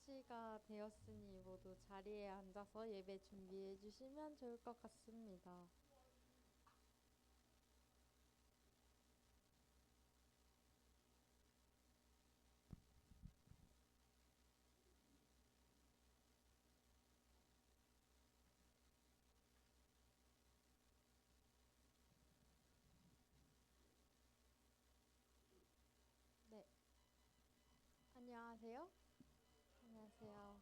6시가 되었으니 모두 자리에 앉아서 예배 준비해 주시면 좋을 것 같습니다. 네, 안녕하세요. 안녕하세요.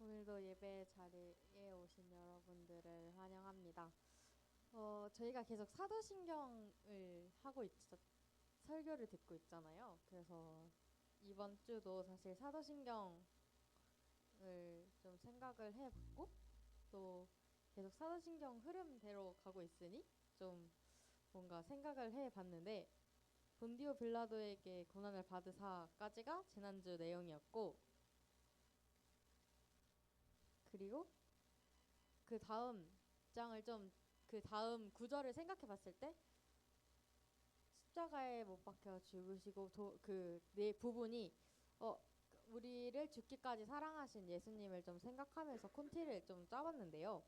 오늘도 예배 자리에 오신 여러분들을 환영합니다. 저희가 계속 사도신경을 설교를 듣고 있잖아요. 그래서 이번 주도 사실 사도신경을 좀 생각을 해봤고, 또 계속 사도신경 흐름대로 가고 있으니 좀 뭔가 생각을 해봤는데, 본디오 빌라도에게 고난을 받으사까지가 지난주 내용이었고, 그리고 그 다음 장을 좀 그 다음 구절을 생각해 봤을 때 십자가에 못 박혀 죽으시고 그 네 부분이 어 우리를 죽기까지 사랑하신 예수님을 좀 생각하면서 콘티를 좀 짜봤는데요.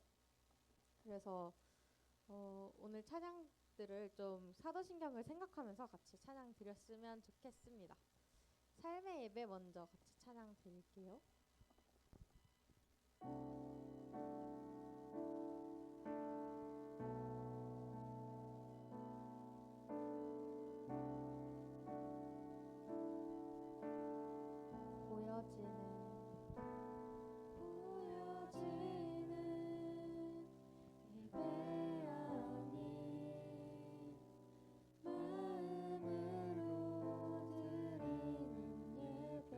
그래서 오늘 찬양들을 좀 사도신경을 생각하면서 같이 찬양 드렸으면 좋겠습니다. 삶의 예배 먼저 같이 찬양 드릴게요. 보여지는 예배 아닌 마음으로 드리는 예배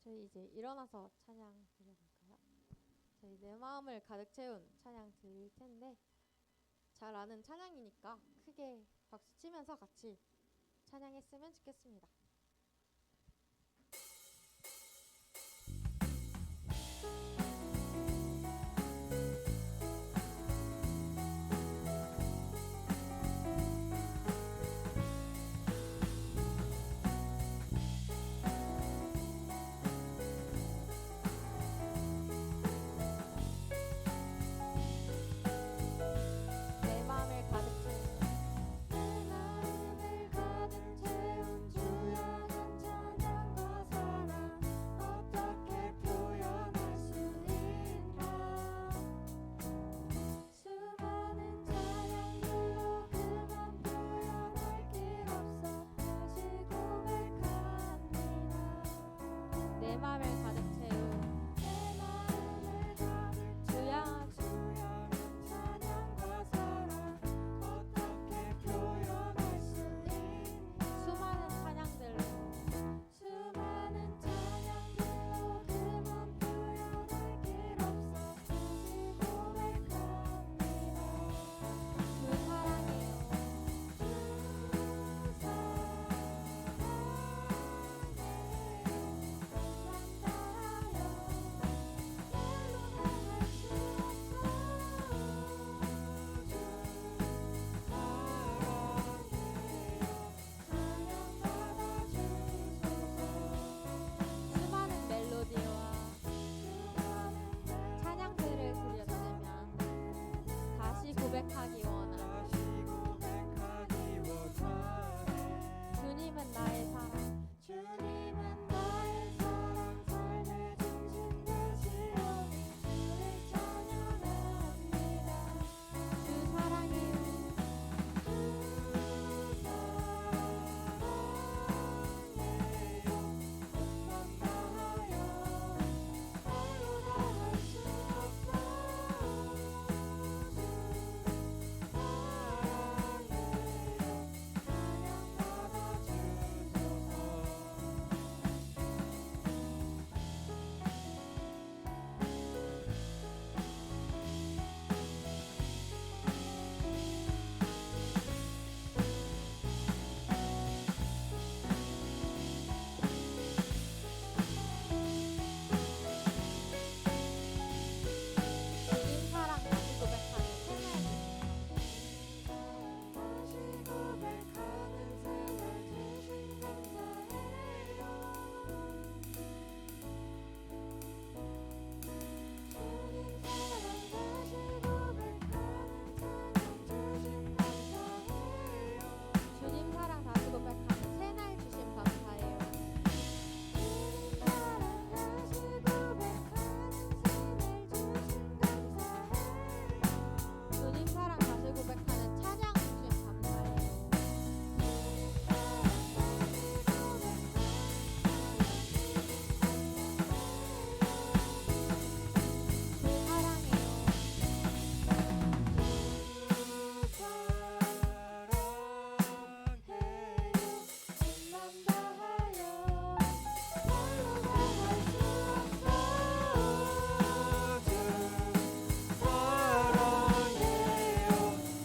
저희 이제 일어나서 찬양 드려볼까요? 저희 내 마음을 가득 채운 찬양 드릴 텐데 잘 아는 찬양이니까 크게 박수 치면서 같이 찬양했으면 좋겠습니다. 내 마음을 가득 채운 내 마음을 가득 채운 주여 난 찬양과 사랑 어떻게 표현할 수 있나 수많은 찬양들로 그만 표현할 길 없어 다시 고백합니다 내 마음을 가득 채운 내 마음을 가득 주야 주여 난 찬양과 사랑 어떻게 표현할 수 있나 수많은 찬양들로 수많은 찬양들로 그만 표현할 길 없어 다시 고백합니다 그 사랑이요 주 수많은 멜로디와 찬양들을 드렸으면 다시 고백하기 원하는 주님은 나의 사랑 주님은 나의 사랑 삶의 중심 되시오 주를 찬양합니다 주 사랑이요 주 사랑해요 온맘 다하여 말로 다 할 수 없어 주 사랑해요 찬양받아 주소서 주님 사랑 다시 고백하는 새날 다시 고백하는 새날 주신 감사해요 주님 사랑 다시 고백하는 찬양 주신 감사해요 주님 사랑 다시 고백하는 새날 주심 감사해요 주님 사랑 다시 고백하는 새날 주신 감사해요 주님 사랑 다시 고백하는 찬양 주심 감사해요 주 사랑해요 온맘 다하여 말로 다 할 수 없어 주 사랑해요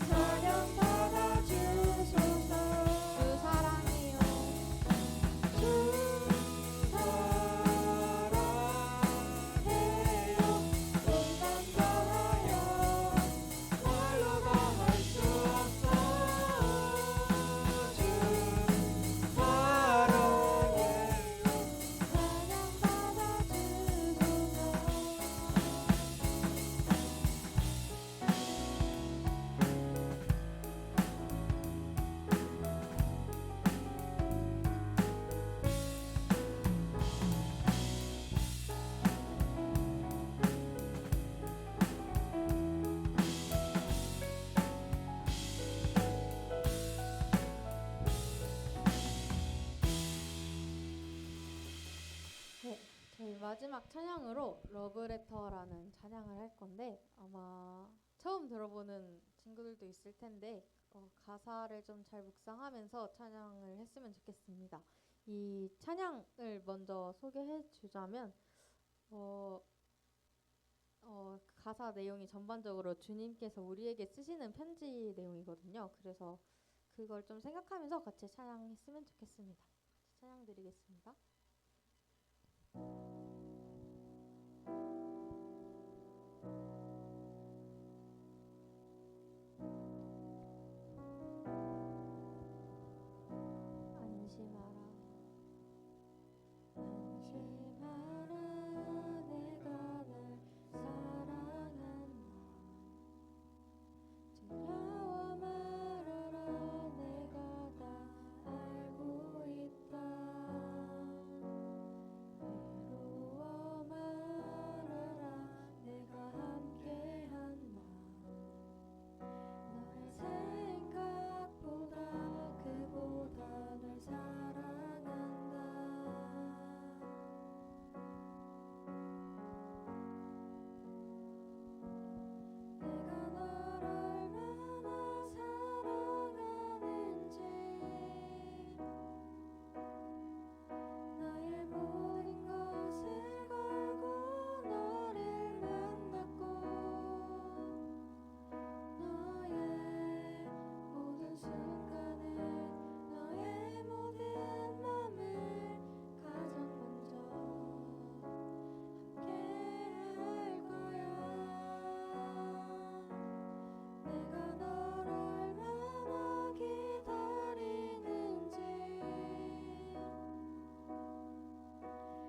찬양 받아 주소서 주 사랑해요 주 사랑해요 온맘 다하여 말로 다 할 수 없어 주 사랑해요 찬양 받아 네, 저희 마지막 찬양으로 러브레터라는 찬양을 할 건데 아마 처음 들어보는 친구들도 있을 텐데 가사를 좀 잘 묵상하면서 찬양을 했으면 좋겠습니다. 이 찬양을 먼저 소개해 주자면 어, 가사 내용이 전반적으로 주님께서 우리에게 쓰시는 편지 내용이거든요. 그래서 그걸 좀 생각하면서 같이 찬양했으면 좋겠습니다. 찬양 드리겠습니다. 안심하라. 안심하라 내가 날 사랑한다 두려워 말아라 내가 다 알고 있다 외로워 말아라 내가 함께한다 너의 생각보다 그보다 널 사랑한다 내가 널 얼마나 사랑하는지 나의 모든 것을 걸고 너를 만났고 너의 모든 순간에 너의 모든 맘을 가장 먼저 함께할 거야 내가 널 얼마나 기다리는지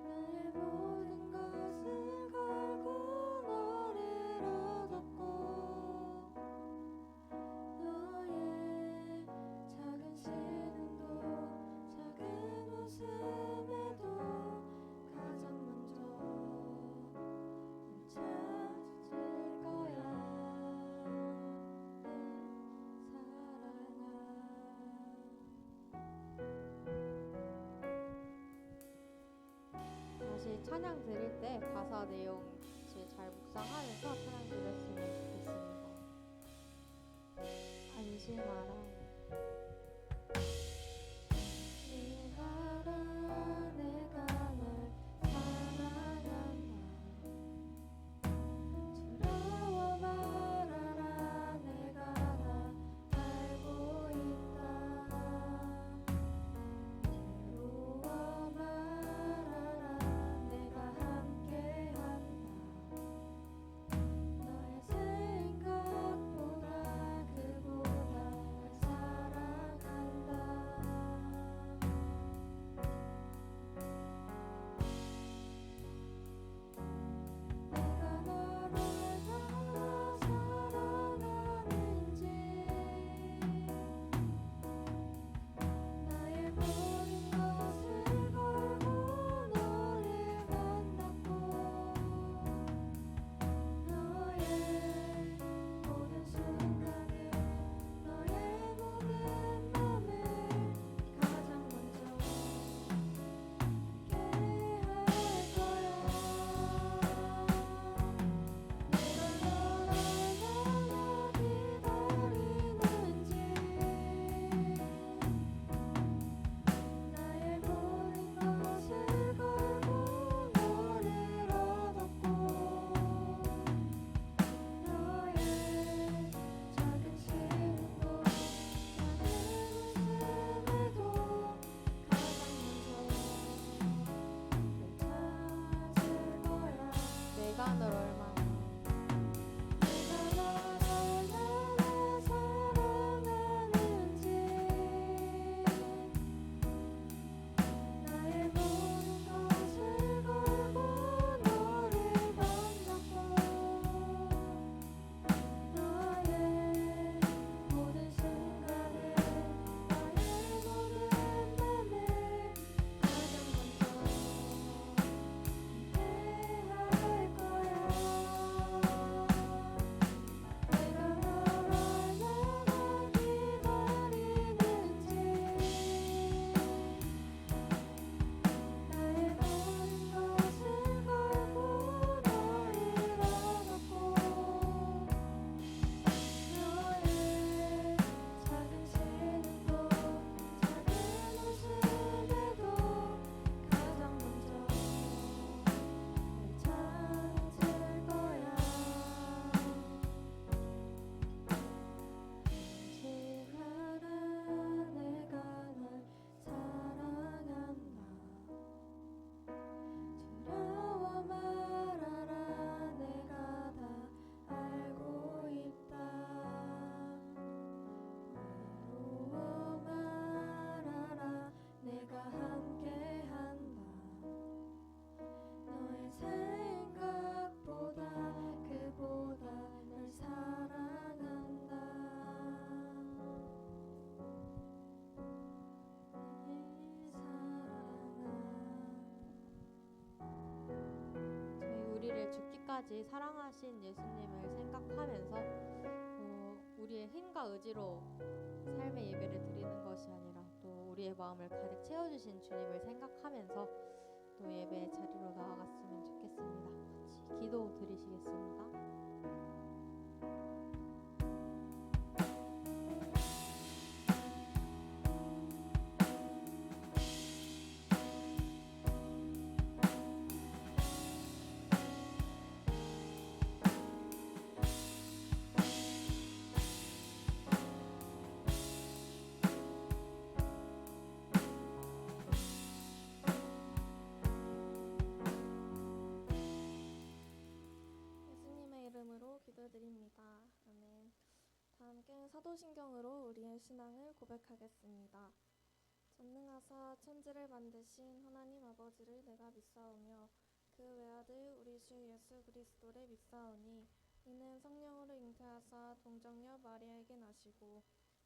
나의 모든 것을 걸고 너를 얻었고 너의 작은 신음도 작은 웃음에도 가장 먼저 널 찾을 거야 내 사랑아 다시 찬양 드릴 때 가사 내용 같이 잘 묵상하면서 찬양 드렸으면 좋겠습니다. 안심하라. 안심하라 내가 널 사랑한다 두려워 말아라 내가 다 알고 있다 외로워 말아라 내가 함께한다 너의 생각보다 그보다 널 죽기까지 사랑하신 예수님을 생각하면서 우리의 힘과 의지로 삶의 예배를 드리는 것이 아니라 또 우리의 마음을 가득 채워주신 주님을 생각하면서 또 예배의 자리로 나아갔으면 좋겠습니다. 같이 기도 드리시겠습니다. 예수님의 이름으로 기도드립니다. 아멘. 다 함께 사도신경으로 우리의 신앙을 고백하겠습니다. 전능하사 천지를 만드신 하나님 아버지를 내가 믿사오며 그 외아들 우리 주 예수 그리스도를 믿사오니 이는 성령으로 잉태하사 동정녀 마리아에게 나시고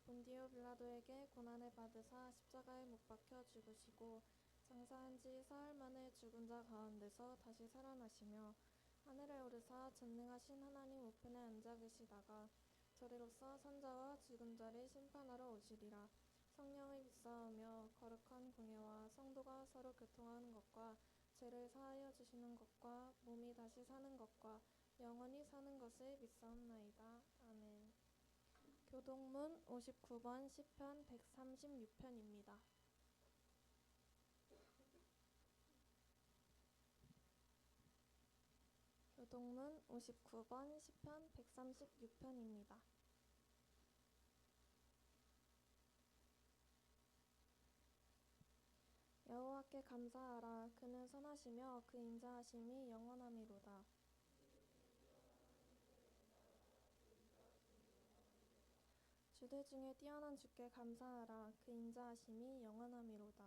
본디오 빌라도에게 고난을 받으사 십자가에 못 박혀 죽으시고 장사한 지 사흘 만에 죽은 자 가운데서 다시 살아나시며 하늘에 오르사 전능하신 하나님 우편에 앉아 계시다가 저리로서 산자와 죽은 자를 심판하러 오시리라. 성령을 믿사오며 거룩한 공예와 성도가 서로 교통하는 것과 죄를 사하여 주시는 것과 몸이 다시 사는 것과 영원히 사는 것을 믿사옵나이다. 아멘. 교동문 59번 시편 136편입니다. 교동문 59번 시편 136편입니다. 여호와께 감사하라. 그는 선하시며 그 인자하심이 영원함이로다. 주들 중에 뛰어난 주께 감사하라. 그 인자하심이 영원함이로다.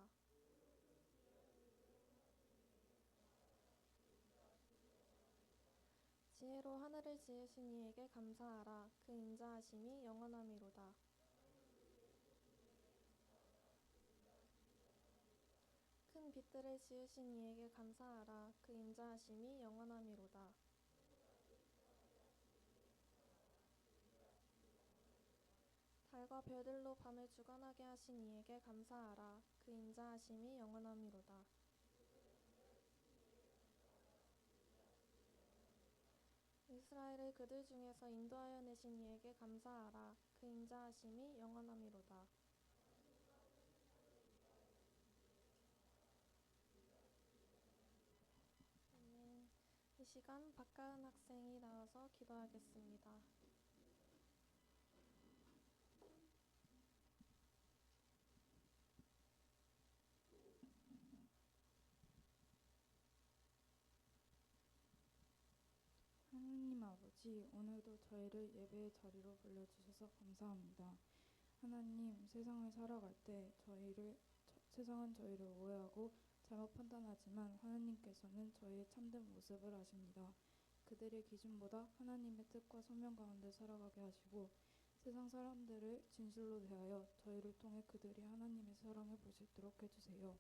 지혜로 하늘을 지으신 이에게 감사하라. 그 인자하심이 영원함이로다. 큰 빛들을 지으신 이에게 감사하라. 그 인자하심이 영원함이로다. 달과 별들로 밤을 주관하게 하신 이에게 감사하라. 그 인자하심이 영원함이로다. 이스라엘을 그들 중에서 인도하여 내신 이에게 감사하라. 그 인자하심이 영원함이로다. 이 시간 박가은 학생이 나와서 기도하겠습니다. 하나님 아버지, 오늘도 저희를 예배의 자리로 불러주셔서 감사합니다. 하나님, 세상을 살아갈 때 세상은 저희를 오해하고 잘못 판단하지만 하나님께서는 저희의 참된 모습을 아십니다. 그들의 기준보다 하나님의 뜻과 소명 가운데 살아가게 하시고 세상 사람들을 진실로 대하여 저희를 통해 그들이 하나님의 사랑을 볼 수 있도록 해주세요.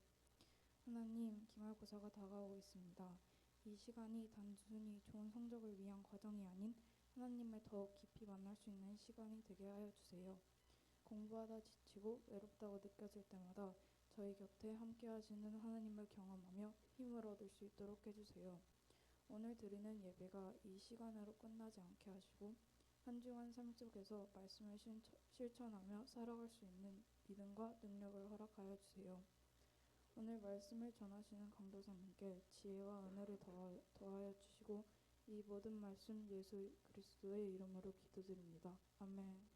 하나님, 기말고사가 다가오고 있습니다. 이 시간이 단순히 좋은 성적을 위한 과정이 아닌 하나님을 더욱 깊이 만날 수 있는 시간이 되게 하여 주세요. 공부하다 지치고 외롭다고 느껴질 때마다 저희 곁에 함께 하시는 하나님을 경험하며 힘을 얻을 수 있도록 해주세요. 오늘 드리는 예배가 이 시간으로 끝나지 않게 하시고 한 주간 삶 속에서 말씀을 실천하며 살아갈 수 있는 믿음과 능력을 허락하여 주세요. 오늘 말씀을 전하시는 강도사님께 지혜와 은혜를 더하여 주시고 이 모든 말씀 예수 그리스도의 이름으로 기도드립니다. 아멘.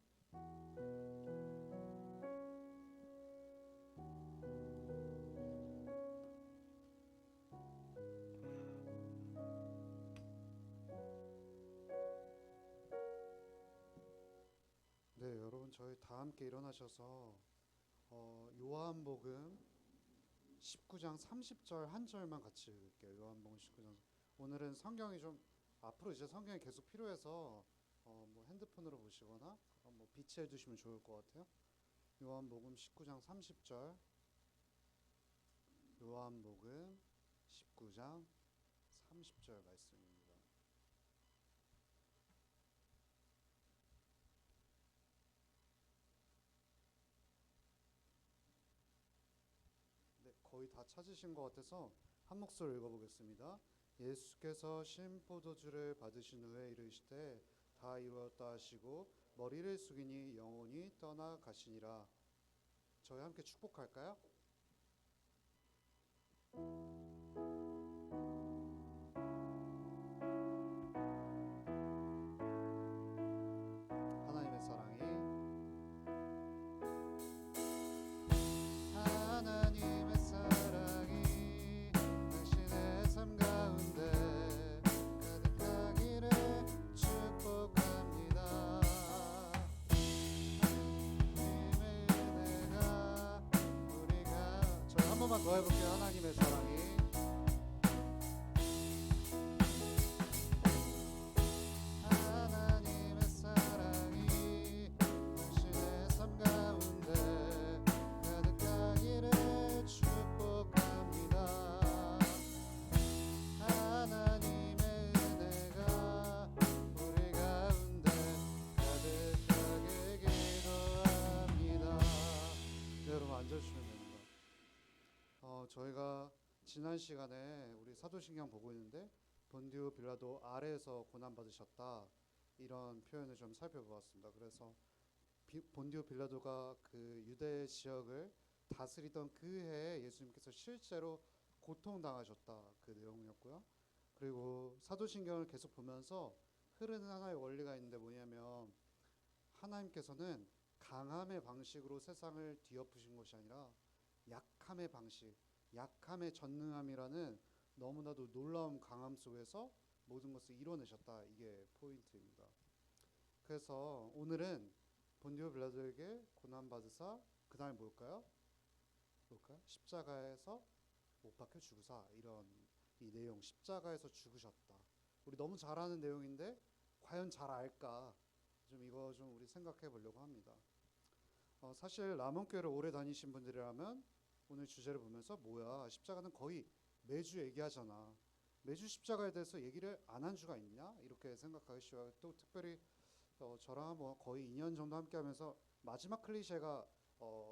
네, 여러분 저희 다 함께 일어나셔서 요한복음 19장 30절 한 절만 같이 읽을게요. 요한복음 19장. 오늘은 성경이 좀 앞으로 이제 성경이 계속 필요해서 뭐 핸드폰으로 보시거나 뭐 비치해 두시면 좋을 것 같아요. 요한복음 19장 30절. 요한복음 19장 30절 말씀입니다. 거의 다 찾으신 것 같아서 한 목소리 읽어보겠습니다. 예수께서 신 포도주를 받으신 후에 이르시되 다 이루었다 하시고 머리를 숙이니 영혼이 떠나가시니라. 저희 함께 축복할까요? 하나님의 사랑이 하나님의 사랑이 당신의 삶 가운데 가득하기를 축복합니다. 하나님의 은혜가 우리가 저희 한 번만 더 해볼게요. 하나님의 사랑이 하나님의 사랑이 당신의 삶 가운데 가득하기를 축복합니다. 하나님의 은혜가 우리 가운데 가득하게 기도합니다. 네, 여러분 앉아주시면 됩니다. 저희가 지난 시간에 우리 사도신경 보고 있는데 본디오 빌라도 아래에서 고난받으셨다 이런 표현을 좀 살펴보았습니다. 그래서 본디오 빌라도가 그 유대 지역을 다스리던 그 해에 예수님께서 실제로 고통당하셨다 그 내용이었고요. 그리고 사도신경을 계속 보면서 흐르는 하나의 원리가 있는데 뭐냐면 하나님께서는 강함의 방식으로 세상을 뒤엎으신 것이 아니라 약함의 방식, 약함의 전능함이라는 너무나도 놀라운 강함 속에서 모든 것을 이뤄내셨다. 이게 포인트입니다. 그래서 오늘은 본디오 빌라도에게 고난받으사 그 다음에 뭘까요? 십자가에서 못 박혀 죽으사 이런 이 내용 십자가에서 죽으셨다. 우리 너무 잘 아는 내용인데 과연 잘 알까? 좀 이거 좀 우리 생각해 보려고 합니다. 사실 라몬교회를 오래 다니신 분들이라면 오늘 주제를 보면서 뭐야 십자가는 거의 매주 얘기하잖아. 매주 십자가에 대해서 얘기를 안 한 주가 있냐? 이렇게 생각하기 쉬워요. 또 특별히 저랑 뭐 거의 2년 정도 함께 하면서 마지막 클리셰가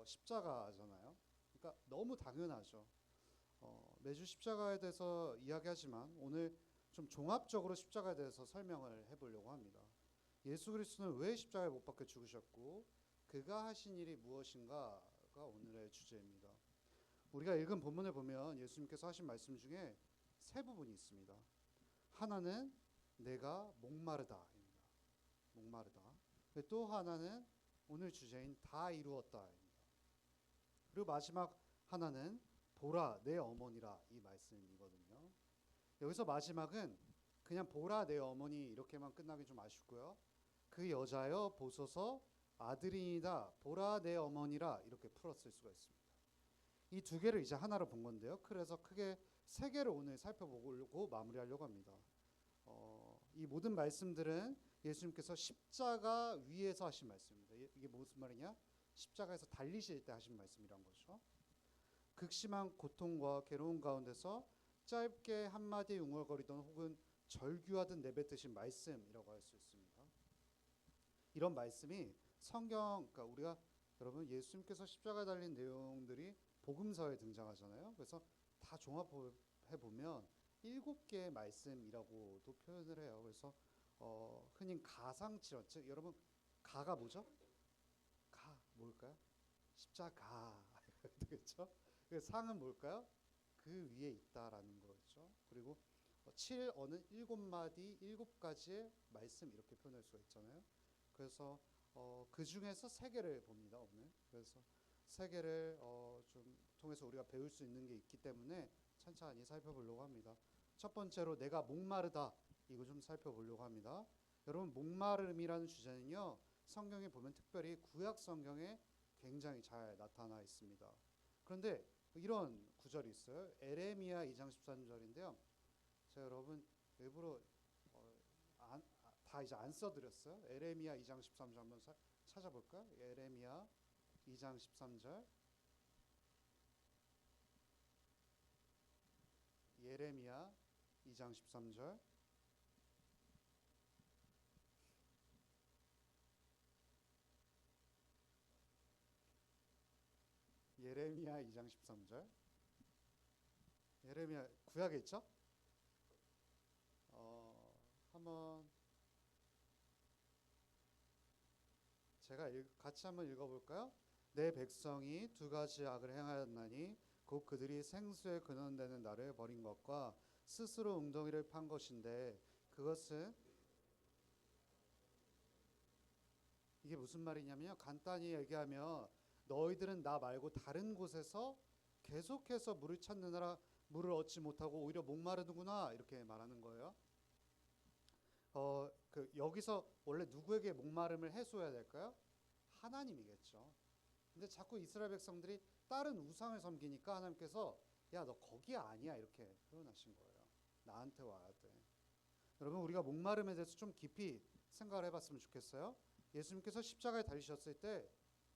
십자가잖아요. 그러니까 너무 당연하죠. 매주 십자가에 대해서 이야기하지만 오늘 좀 종합적으로 십자가에 대해서 설명을 해보려고 합니다. 예수 그리스도는 왜 십자가에 못 박혀 죽으셨고 그가 하신 일이 무엇인가가 오늘의 주제입니다. 우리가 읽은 본문을 보면 예수님께서 하신 말씀 중에 세 부분이 있습니다. 하나는 내가 목마르다입니다. 목마르다. 또 하나는 오늘 주제인 다 이루었다입니다. 그리고 마지막 하나는 보라 내 어머니라 이 말씀이거든요. 여기서 마지막은 그냥 보라 내 어머니 이렇게만 끝나기 좀 아쉽고요. 그 여자여 보소서 아들이니다 보라 내 어머니라 이렇게 풀었을 수가 있습니다. 이 두 개를 이제 하나로 본 건데요. 그래서 크게 세 개를 오늘 살펴보고 마무리하려고 합니다. 이 모든 말씀들은 예수님께서 십자가 위에서 하신 말씀입니다. 이게 무슨 말이냐? 십자가에서 달리실 때 하신 말씀이란 거죠. 극심한 고통과 괴로움 가운데서 짧게 한마디 웅얼거리던 혹은 절규하듯 내뱉으신 말씀이라고 할 수 있습니다. 이런 말씀이 성경, 그러니까 우리가 여러분 예수님께서 십자가에 달린 내용들이 복음서에 등장하잖아요. 그래서 다 종합해 보면 7개의 말씀이라고도 표현을 해요. 그래서 흔히 가상칠언, 즉 여러분 가가 뭐죠? 가 뭘까요? 십자가 되겠죠? 그 상은 뭘까요? 그 위에 있다라는 거죠. 그리고 7어는 7마디 7가지의 말씀 이렇게 표현할 수가 있잖아요. 그래서 그 중에서 3개를 봅니다 오늘. 그래서 3개를 좀 통해서 우리가 배울 수 있는 게 있기 때문에 천천히 살펴보려고 합니다. 첫 번째로 내가 목마르다 이거 좀 살펴보려고 합니다. 여러분 목마름이라는 주제는요 성경에 보면 특별히 구약 성경에 굉장히 잘 나타나 있습니다. 그런데 이런 구절이 있어요. 에레미야 2장 13절인데요. 제가 여러분 일부러 다 이제 안 써드렸어요. 에레미야 2장 13절 한번 찾아볼까요? 에레미야 2장 13절. 예레미야 2장 13절. 예레미야 2장 13절. 예레미야 구약에 있죠? 한번 제가 같이 한번 읽어볼까요? 내 백성이 두 가지 악을 행하였나니 곧 그들이 생수에 근원되는 나를 버린 것과 스스로 웅덩이를 판 것인데 그것은 이게 무슨 말이냐면요. 간단히 얘기하면 너희들은 나 말고 다른 곳에서 계속해서 물을 찾느라 물을 얻지 못하고 오히려 목마르는구나 이렇게 말하는 거예요. 여기서 원래 누구에게 목마름을 해소해야 될까요? 하나님이겠죠. 근데 자꾸 이스라엘 백성들이 다른 우상을 섬기니까 하나님께서 야, 너 거기 아니야 이렇게 표현하신 거예요. 나한테 와야 돼. 여러분 우리가 목마름에 대해서 좀 깊이 생각을 해봤으면 좋겠어요. 예수님께서 십자가에 달리셨을 때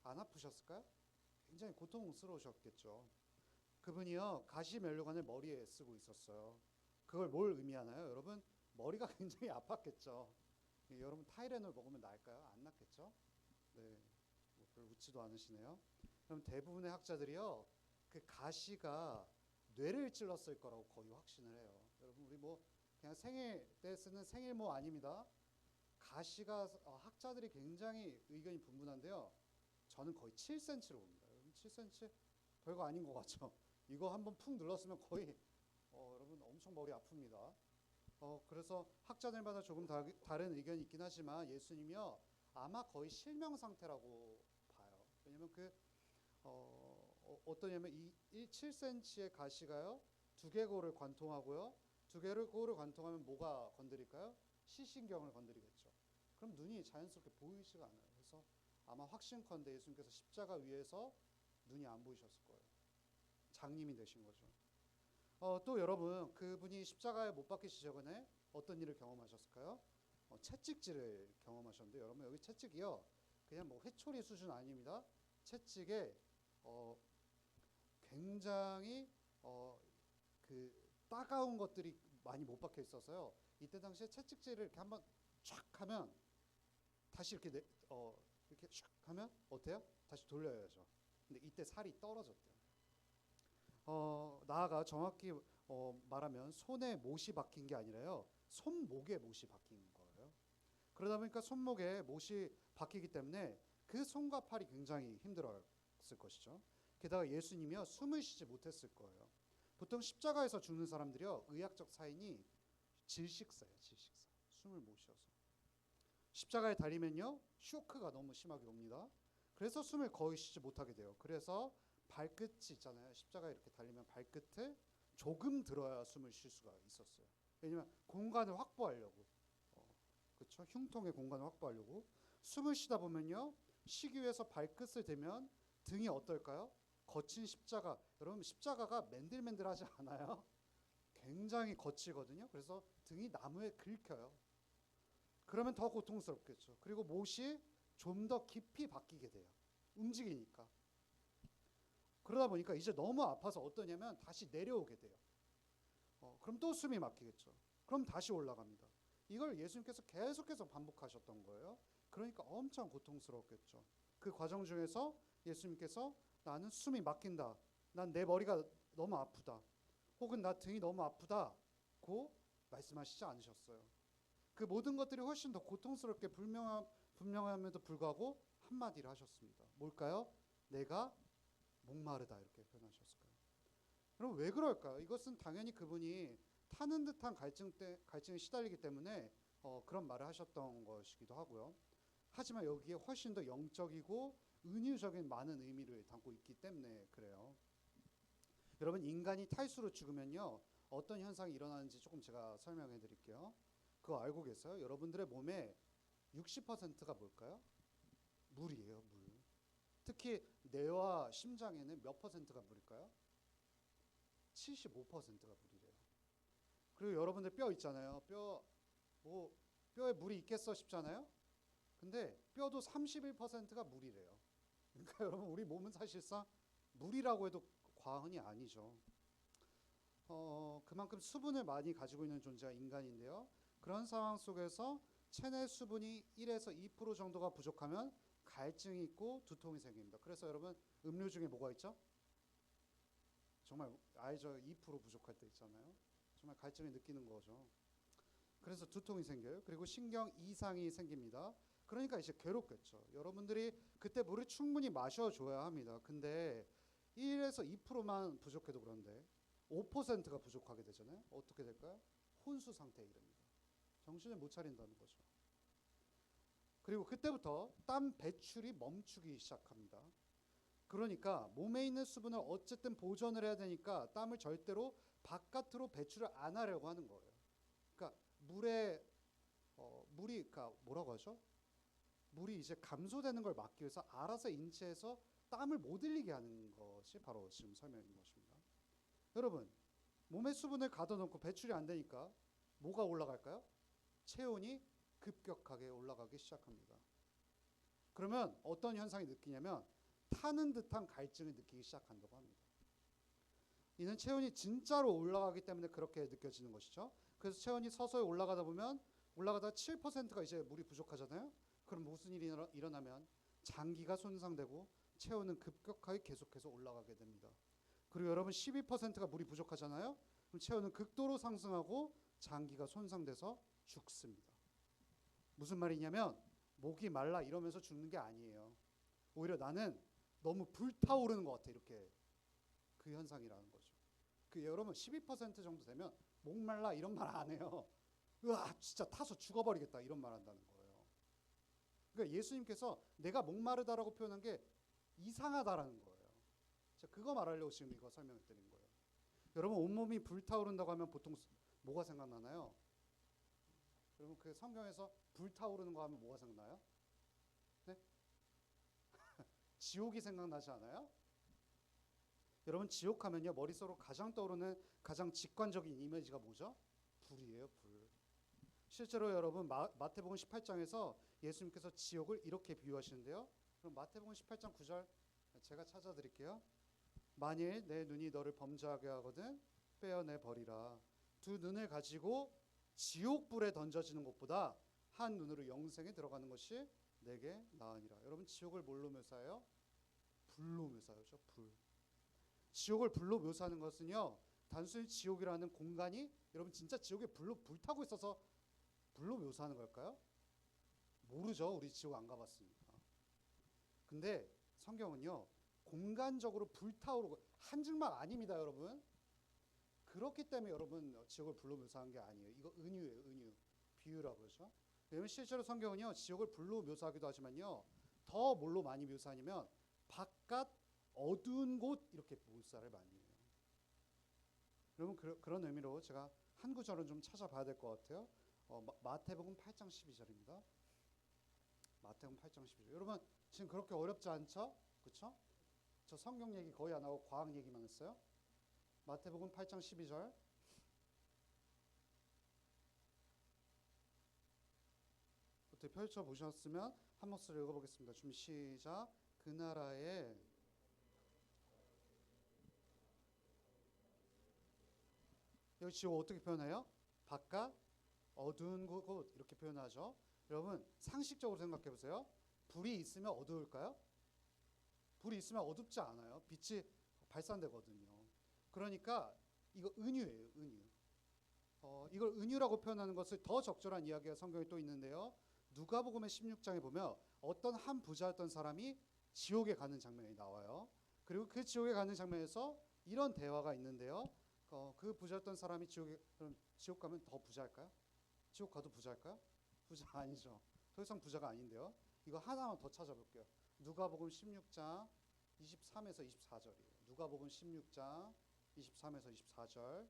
안 아프셨을까요? 굉장히 고통스러우셨겠죠. 그분이요 가시 면류관을 머리에 쓰고 있었어요. 그걸 뭘 의미하나요? 여러분 머리가 굉장히 아팠겠죠. 여러분 타이레놀 먹으면 나을까요? 안 낫겠죠? 네, 뭐 별로 웃지도 않으시네요. 그럼 대부분의 학자들이요 그 가시가 뇌를 찔렀을 거라고 거의 확신을 해요. 여러분 우리 뭐 그냥 생일 때 쓰는 생일모 아닙니다. 가시가 학자들이 굉장히 의견이 분분한데요. 저는 거의 7cm로 봅니다. 여러분 7cm 별거 아닌 것 같죠? 이거 한번 푹 눌렀으면 거의 여러분 엄청 머리 아픕니다. 그래서 학자들마다 조금 다른 의견이 있긴 하지만 예수님이요 아마 거의 실명 상태라고 봐요. 왜냐면 어떠냐면 이 7cm의 가시가요 두개골을 관통하고요. 두개골을 관통하면 뭐가 건드릴까요? 시신경을 건드리겠죠. 그럼 눈이 자연스럽게 보이지가 않아요. 그래서 아마 확신컨대 예수님께서 십자가 위에서 눈이 안 보이셨을 거예요. 장님이 되신 거죠. 또 여러분 그분이 십자가에 못 박히시기 전에 어떤 일을 경험하셨을까요? 채찍질을 경험하셨는데 여러분 여기 채찍이요 그냥 뭐 회초리 수준 아닙니다. 채찍에 굉장히 그 따가운 것들이 많이 못 박혀 있어서요. 이때 당시에 채찍질을 이렇게 한번 촥 하면 다시 이렇게 이렇게 촥 하면 어때요? 다시 돌려야죠. 근데 이때 살이 떨어졌대요. 나아가 정확히 말하면 손에 못이 박힌 게 아니라요. 손목에 못이 박힌 거예요. 그러다 보니까 손목에 못이 박히기 때문에 그 손과 팔이 굉장히 힘들었을 것이죠. 게다가 예수님이요 숨을 쉬지 못했을 거예요. 보통 십자가에서 죽는 사람들이요 의학적 사인이 질식사예요. 질식사. 숨을 못 쉬어서. 십자가에 달리면요 쇼크가 너무 심하게 옵니다. 그래서 숨을 거의 쉬지 못하게 돼요. 그래서 발끝이 있잖아요. 십자가에 이렇게 달리면 발끝을 조금 들어야 숨을 쉴 수가 있었어요. 왜냐면 공간을 확보하려고. 그렇죠? 흉통의 공간을 확보하려고. 숨을 쉬다 보면요. 쉬기 위해서 발끝을 대면 등이 어떨까요? 거친 십자가. 여러분 십자가가 맨들맨들하지 않아요. 굉장히 거치거든요. 그래서 등이 나무에 긁혀요. 그러면 더 고통스럽겠죠. 그리고 못이 좀 더 깊이 박히게 돼요. 움직이니까. 그러다 보니까 이제 너무 아파서 어떠냐면 다시 내려오게 돼요. 그럼 또 숨이 막히겠죠. 그럼 다시 올라갑니다. 이걸 예수님께서 계속해서 반복하셨던 거예요. 그러니까 엄청 고통스러웠겠죠. 그 과정 중에서 예수님께서 나는 숨이 막힌다. 난 내 머리가 너무 아프다. 혹은 나 등이 너무 아프다고 말씀하시지 않으셨어요. 그 모든 것들이 훨씬 더 고통스럽게 분명함에도 불구하고 한마디를 하셨습니다. 뭘까요? 내가 목마르다 이렇게 표현하셨을 거예요. 그럼 왜 그럴까요? 이것은 당연히 그분이 타는 듯한 갈증에 시달리기 때문에 그런 말을 하셨던 것이기도 하고요. 하지만 여기에 훨씬 더 영적이고 은유적인 많은 의미를 담고 있기 때문에 그래요. 여러분 인간이 탈수로 죽으면요 어떤 현상이 일어나는지 조금 제가 설명해 드릴게요. 그거 알고 계세요? 여러분들의 몸에 60%가 뭘까요? 물이에요. 물. 특히 뇌와 심장에는 몇 퍼센트가 물일까요? 75%가 물이래요. 그리고 여러분들 뼈 있잖아요. 뼈에 물이 있겠어 싶잖아요. 근데 뼈도 31%가 물이래요. 그러니까 여러분 우리 몸은 사실상 물이라고 해도 과언이 아니죠. 그만큼 수분을 많이 가지고 있는 존재가 인간인데요. 그런 상황 속에서 체내 수분이 1에서 2% 정도가 부족하면 갈증이 있고 두통이 생깁니다. 그래서 여러분 음료 중에 뭐가 있죠? 정말 아이저 2% 부족할 때 있잖아요. 정말 갈증을 느끼는 거죠. 그래서 두통이 생겨요. 그리고 신경 이상이 생깁니다. 그러니까 이제 괴롭겠죠. 여러분들이 그때 물을 충분히 마셔줘야 합니다. 근데 1에서 2%만 부족해도 그런데 5%가 부족하게 되잖아요. 어떻게 될까요? 혼수 상태에 이릅니다. 정신을 못 차린다는 거죠. 그리고 그때부터 땀 배출이 멈추기 시작합니다. 그러니까 몸에 있는 수분을 어쨌든 보존을 해야 되니까 땀을 절대로 바깥으로 배출을 안 하려고 하는 거예요. 그러니까 물이 그러니까 뭐라고 하죠? 물이 이제 감소되는 걸 막기 위해서 알아서 인체에서 땀을 못 흘리게 하는 것이 바로 지금 설명인 것입니다. 여러분, 몸에 수분을 가둬놓고 배출이 안 되니까 뭐가 올라갈까요? 체온이 급격하게 올라가기 시작합니다. 그러면 어떤 현상이 느끼냐면 타는 듯한 갈증을 느끼기 시작한다고 합니다. 이는 체온이 진짜로 올라가기 때문에 그렇게 느껴지는 것이죠. 그래서 체온이 서서히 올라가다 보면 올라가다 7%가 이제 물이 부족하잖아요. 그럼 무슨 일이 일어나면 장기가 손상되고 체온은 급격하게 계속해서 올라가게 됩니다. 그리고 여러분 12%가 물이 부족하잖아요. 그럼 체온은 극도로 상승하고 장기가 손상돼서 죽습니다. 무슨 말이냐면 목이 말라 이러면서 죽는 게 아니에요. 오히려 나는 너무 불타오르는 것 같아. 이렇게 그 현상이라는 거죠. 그 여러분 12% 정도 되면 목말라 이런 말 안 해요. 으아 진짜 타서 죽어버리겠다 이런 말 한다는 거예요. 그러니까 예수님께서 내가 목마르다라고 표현한 게 이상하다라는 거예요. 제가 그거 말하려고 지금 이거 설명을 드린 거예요. 여러분 온몸이 불타오른다고 하면 보통 뭐가 생각나나요? 여러분 그 성경에서 불타오르는 거 하면 뭐가 생각나요? 네? 지옥이 생각나지 않아요? 여러분 지옥 하면요 머릿속으로 가장 떠오르는 가장 직관적인 이미지가 뭐죠? 불이에요. 불. 실제로 여러분 마태복음 18장에서 예수님께서 지옥을 이렇게 비유하시는데요. 그럼 마태복음 18장 9절 제가 찾아드릴게요. 만일 내 눈이 너를 범죄하게 하거든 빼어내 버리라. 두 눈을 가지고 지옥불에 던져지는 것보다 한 눈으로 영생에 들어가는 것이 내게 나으니라. 여러분 지옥을 뭘로 묘사해요? 불로 묘사하죠. 불. 지옥을 불로 묘사하는 것은요 단순히 지옥이라는 공간이 여러분 진짜 지옥에 불타고 있어서 불로 묘사하는 걸까요? 모르죠. 우리 지옥 안 가봤으니까. 근데 성경은요 공간적으로 불타오르고 한 줄만 아닙니다. 여러분 그렇기 때문에 여러분 지옥을 불로 묘사한 게 아니에요. 이거 은유예요. 은유. 비유라고 그러죠. 왜냐면 실제로 성경은요 지옥을 불로 묘사하기도 하지만요 더 뭘로 많이 묘사하냐면 바깥 어두운 곳 이렇게 묘사를 많이 해요. 여러분 그런 의미로 제가 한 구절은 좀 찾아봐야 될 것 같아요. 마태복음 8장 12절입니다. 마태복음 8장 12절. 여러분 지금 그렇게 어렵지 않죠? 그렇죠? 저 성경 얘기 거의 안 하고 과학 얘기만 했어요. 마태복음 8장 12절. 어떻게 펼쳐보셨으면 한 목소리 읽어보겠습니다. 준비 시작. 그 나라에 여기 지옥 어떻게 표현해요? 바깥 어두운 곳 이렇게 표현하죠. 여러분 상식적으로 생각해 보세요. 불이 있으면 어두울까요? 불이 있으면 어둡지 않아요. 빛이 발산되거든요. 그러니까 이거 은유예요. 은유. 이걸 은유라고 표현하는 것을 더 적절한 이야기가 성경에 또 있는데요. 누가복음의 16장에 보면 어떤 한 부자였던 사람이 지옥에 가는 장면이 나와요. 그리고 그 지옥에 가는 장면에서 이런 대화가 있는데요. 그 부자였던 사람이 그럼 지옥 가면 더 부자일까요? 지옥 가도 부자일까요? 부자 아니죠. 더 이상 부자가 아닌데요. 이거 하나만 더 찾아볼게요. 누가복음 16장 23에서 24절이에요. 누가복음 16장 23에서 24절.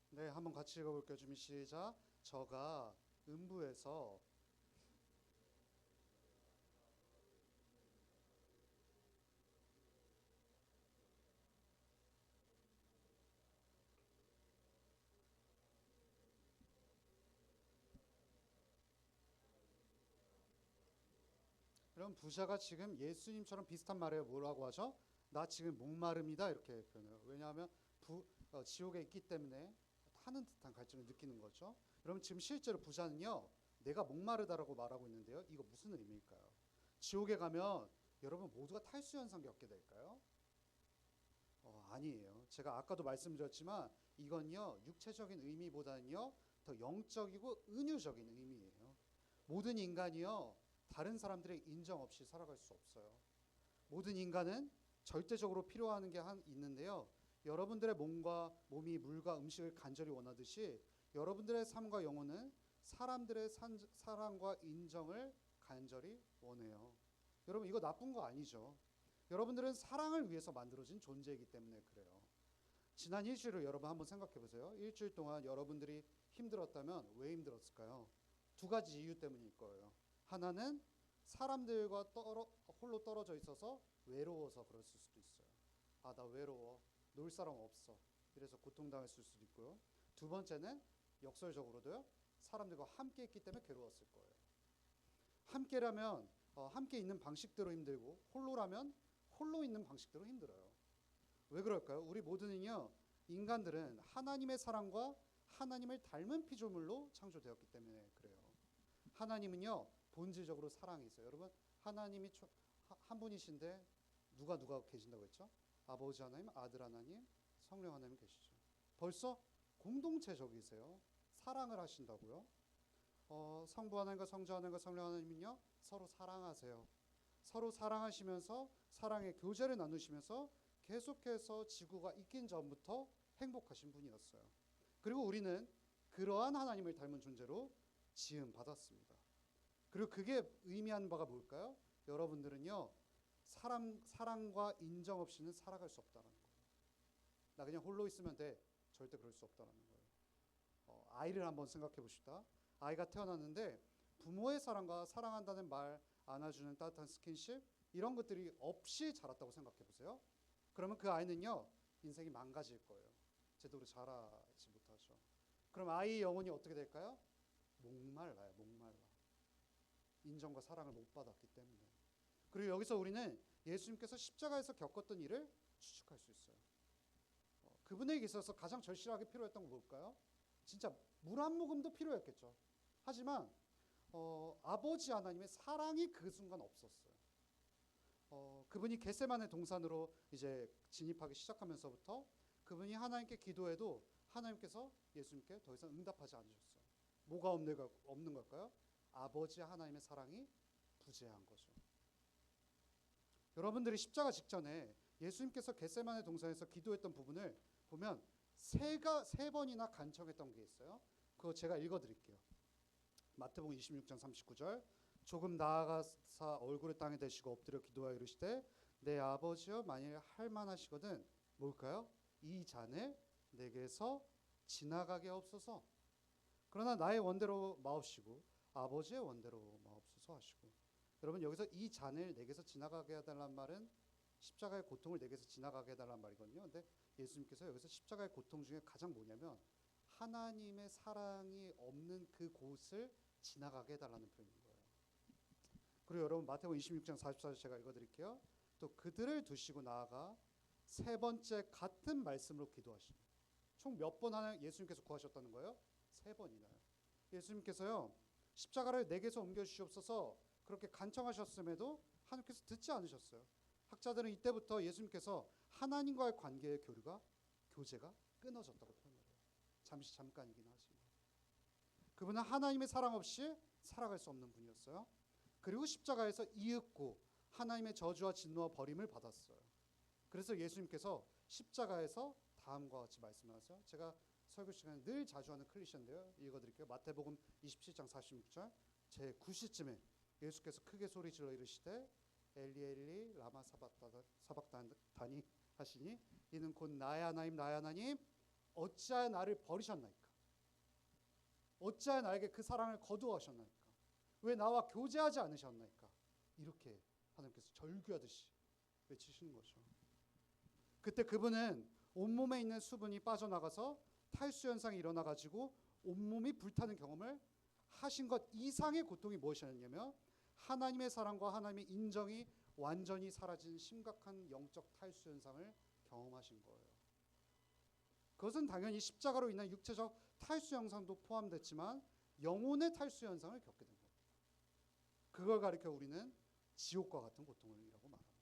네, 한번 같이 읽어볼게요. 준비 시작. 저가 음부에서 여러분 부자가 지금 예수님처럼 비슷한 말이에요. 뭐라고 하죠? 나 지금 목마릅니다. 이렇게 표현해요. 왜냐하면 지옥에 있기 때문에 하는 듯한 갈증을 느끼는 거죠. 여러분 지금 실제로 부자는요, 내가 목마르다라고 말하고 있는데요. 이거 무슨 의미일까요? 지옥에 가면 여러분 모두가 탈수 현상 겪게 될까요? 아니에요. 제가 아까도 말씀드렸지만 이건요, 육체적인 의미보다는요 더 영적이고 은유적인 의미예요. 모든 인간이요, 다른 사람들의 인정 없이 살아갈 수 없어요. 모든 인간은 절대적으로 필요한 게 있는데요. 여러분들의 몸이 물과 음식을 간절히 원하듯이 여러분들의 삶과 영혼은 사람들의 사랑과 인정을 간절히 원해요. 여러분 이거 나쁜 거 아니죠? 여러분들은 사랑을 위해서 만들어진 존재이기 때문에 그래요. 지난 일주일을 여러분 한번 생각해 보세요. 일주일 동안 여러분들이 힘들었다면 왜 힘들었을까요? 두 가지 이유 때문일 거예요. 하나는 사람들과 홀로 떨어져 있어서 외로워서 그랬을 수도 있어요. 아, 나 외로워. 놀 사람 없어. 이래서 고통당했을 수도 있고요. 두 번째는 역설적으로도요, 사람들과 함께 있기 때문에 괴로웠을 거예요. 함께라면 함께 있는 방식대로 힘들고, 홀로라면 홀로 있는 방식대로 힘들어요. 왜 그럴까요? 우리 모두는요, 인간들은 하나님의 사랑과 하나님을 닮은 피조물로 창조되었기 때문에 그래요. 하나님은요, 본질적으로 사랑이세요. 여러분, 하나님이 한 분이신데 누가 계신다고 했죠? 아버지 하나님, 아들 하나님, 성령 하나님 계시죠. 벌써 공동체적이세요. 사랑을 하신다고요. 성부 하나님과 성자 하나님과 성령 하나님은요, 서로 사랑하세요. 서로 사랑하시면서 사랑의 교제를 나누시면서 계속해서 지구가 있긴 전부터 행복하신 분이었어요. 그리고 우리는 그러한 하나님을 닮은 존재로 지음 받았습니다. 그리고 그게 의미하는 바가 뭘까요? 여러분들은요, 사랑과 인정 없이는 살아갈 수 없다는 거예요. 나 그냥 홀로 있으면 돼. 절대 그럴 수 없다는 거예요. 아이를 한번 생각해 봅시다. 아이가 태어났는데 부모의 사랑과 사랑한다는 말, 안아주는 따뜻한 스킨십, 이런 것들이 없이 자랐다고 생각해 보세요. 그러면 그 아이는요, 인생이 망가질 거예요. 제대로 자라지 못하죠. 그럼 아이의 영혼이 어떻게 될까요? 목말라요. 목말라. 인정과 사랑을 못 받았기 때문에. 그리고 여기서 우리는 예수님께서 십자가에서 겪었던 일을 추측할 수 있어요. 그분에게 있어서 가장 절실하게 필요했던 건 뭘까요? 진짜 물 한 모금도 필요했겠죠. 하지만 아버지 하나님의 사랑이 그 순간 없었어요. 그분이 겟세마네 동산으로 이제 진입하기 시작하면서부터 그분이 하나님께 기도해도 하나님께서 예수님께 더 이상 응답하지 않으셨어요. 뭐가 없는 걸까요? 아버지 하나님의 사랑이 부재한 거죠. 여러분들이 십자가 직전에 예수님께서 겟세마네 동산에서 기도했던 부분을 보면 세 번이나 간청했던 게 있어요. 그거 제가 읽어드릴게요. 마태복음 26장 39절. 조금 나아가사 얼굴을 땅에 대시고 엎드려 기도하여 이르시되 내 아버지여 만일 할만하시거든 뭘까요? 이 잔을 내게서 지나가게 하옵소서. 그러나 나의 원대로 마옵시고 아버지의 원대로 마옵소서 하시고. 여러분 여기서 이 잔을 내게서 지나가게 해달라는 말은 십자가의 고통을 내게서 지나가게 해달라는 말이거든요. 근데 예수님께서 여기서 십자가의 고통 중에 가장 뭐냐면 하나님의 사랑이 없는 그 곳을 지나가게 해달라는 표현인 거예요. 그리고 여러분 마태복음 26장 44절 제가 읽어드릴게요. 또 그들을 두시고 나아가 세 번째 같은 말씀으로 기도하시니. 총 몇 번 예수님께서 구하셨다는 거예요? 세 번이나요. 예수님께서요, 십자가를 내게서 옮겨주시옵소서 그렇게 간청하셨음에도 하나님께서 듣지 않으셨어요. 학자들은 이때부터 예수님께서 하나님과의 관계의 교제가 끊어졌다고 표현해요. 잠깐이긴 하지만. 그분은 하나님의 사랑 없이 살아갈 수 없는 분이었어요. 그리고 십자가에서 이윽고 하나님의 저주와 진노와 버림을 받았어요. 그래서 예수님께서 십자가에서 다음과 같이 말씀하세요. 제가 설교 시간에 늘 자주 하는 클리셰인데요. 읽어드릴게요. 마태복음 27장 46절. 제 9시쯤에 예수께서 크게 소리질러 이르시되 엘리 엘리 라마 사박다니 하시니 이는 곧 나의 하나님 나의 하나님 어찌하여 나를 버리셨나이까. 어찌하여 나에게 그 사랑을 거두하셨나이까. 왜 나와 교제하지 않으셨나이까. 이렇게 하나님께서 절규하듯이 외치시는 거죠. 그때 그분은 온몸에 있는 수분이 빠져나가서 탈수 현상이 일어나가지고 온몸이 불타는 경험을 하신 것 이상의 고통이 무엇이었냐면 하나님의 사랑과 하나님의 인정이 완전히 사라진 심각한 영적 탈수 현상을 경험하신 거예요. 그것은 당연히 십자가로 인한 육체적 탈수 현상도 포함됐지만 영혼의 탈수 현상을 겪게 된 겁니다. 그걸 가리켜 우리는 지옥과 같은 고통이라고 말합니다.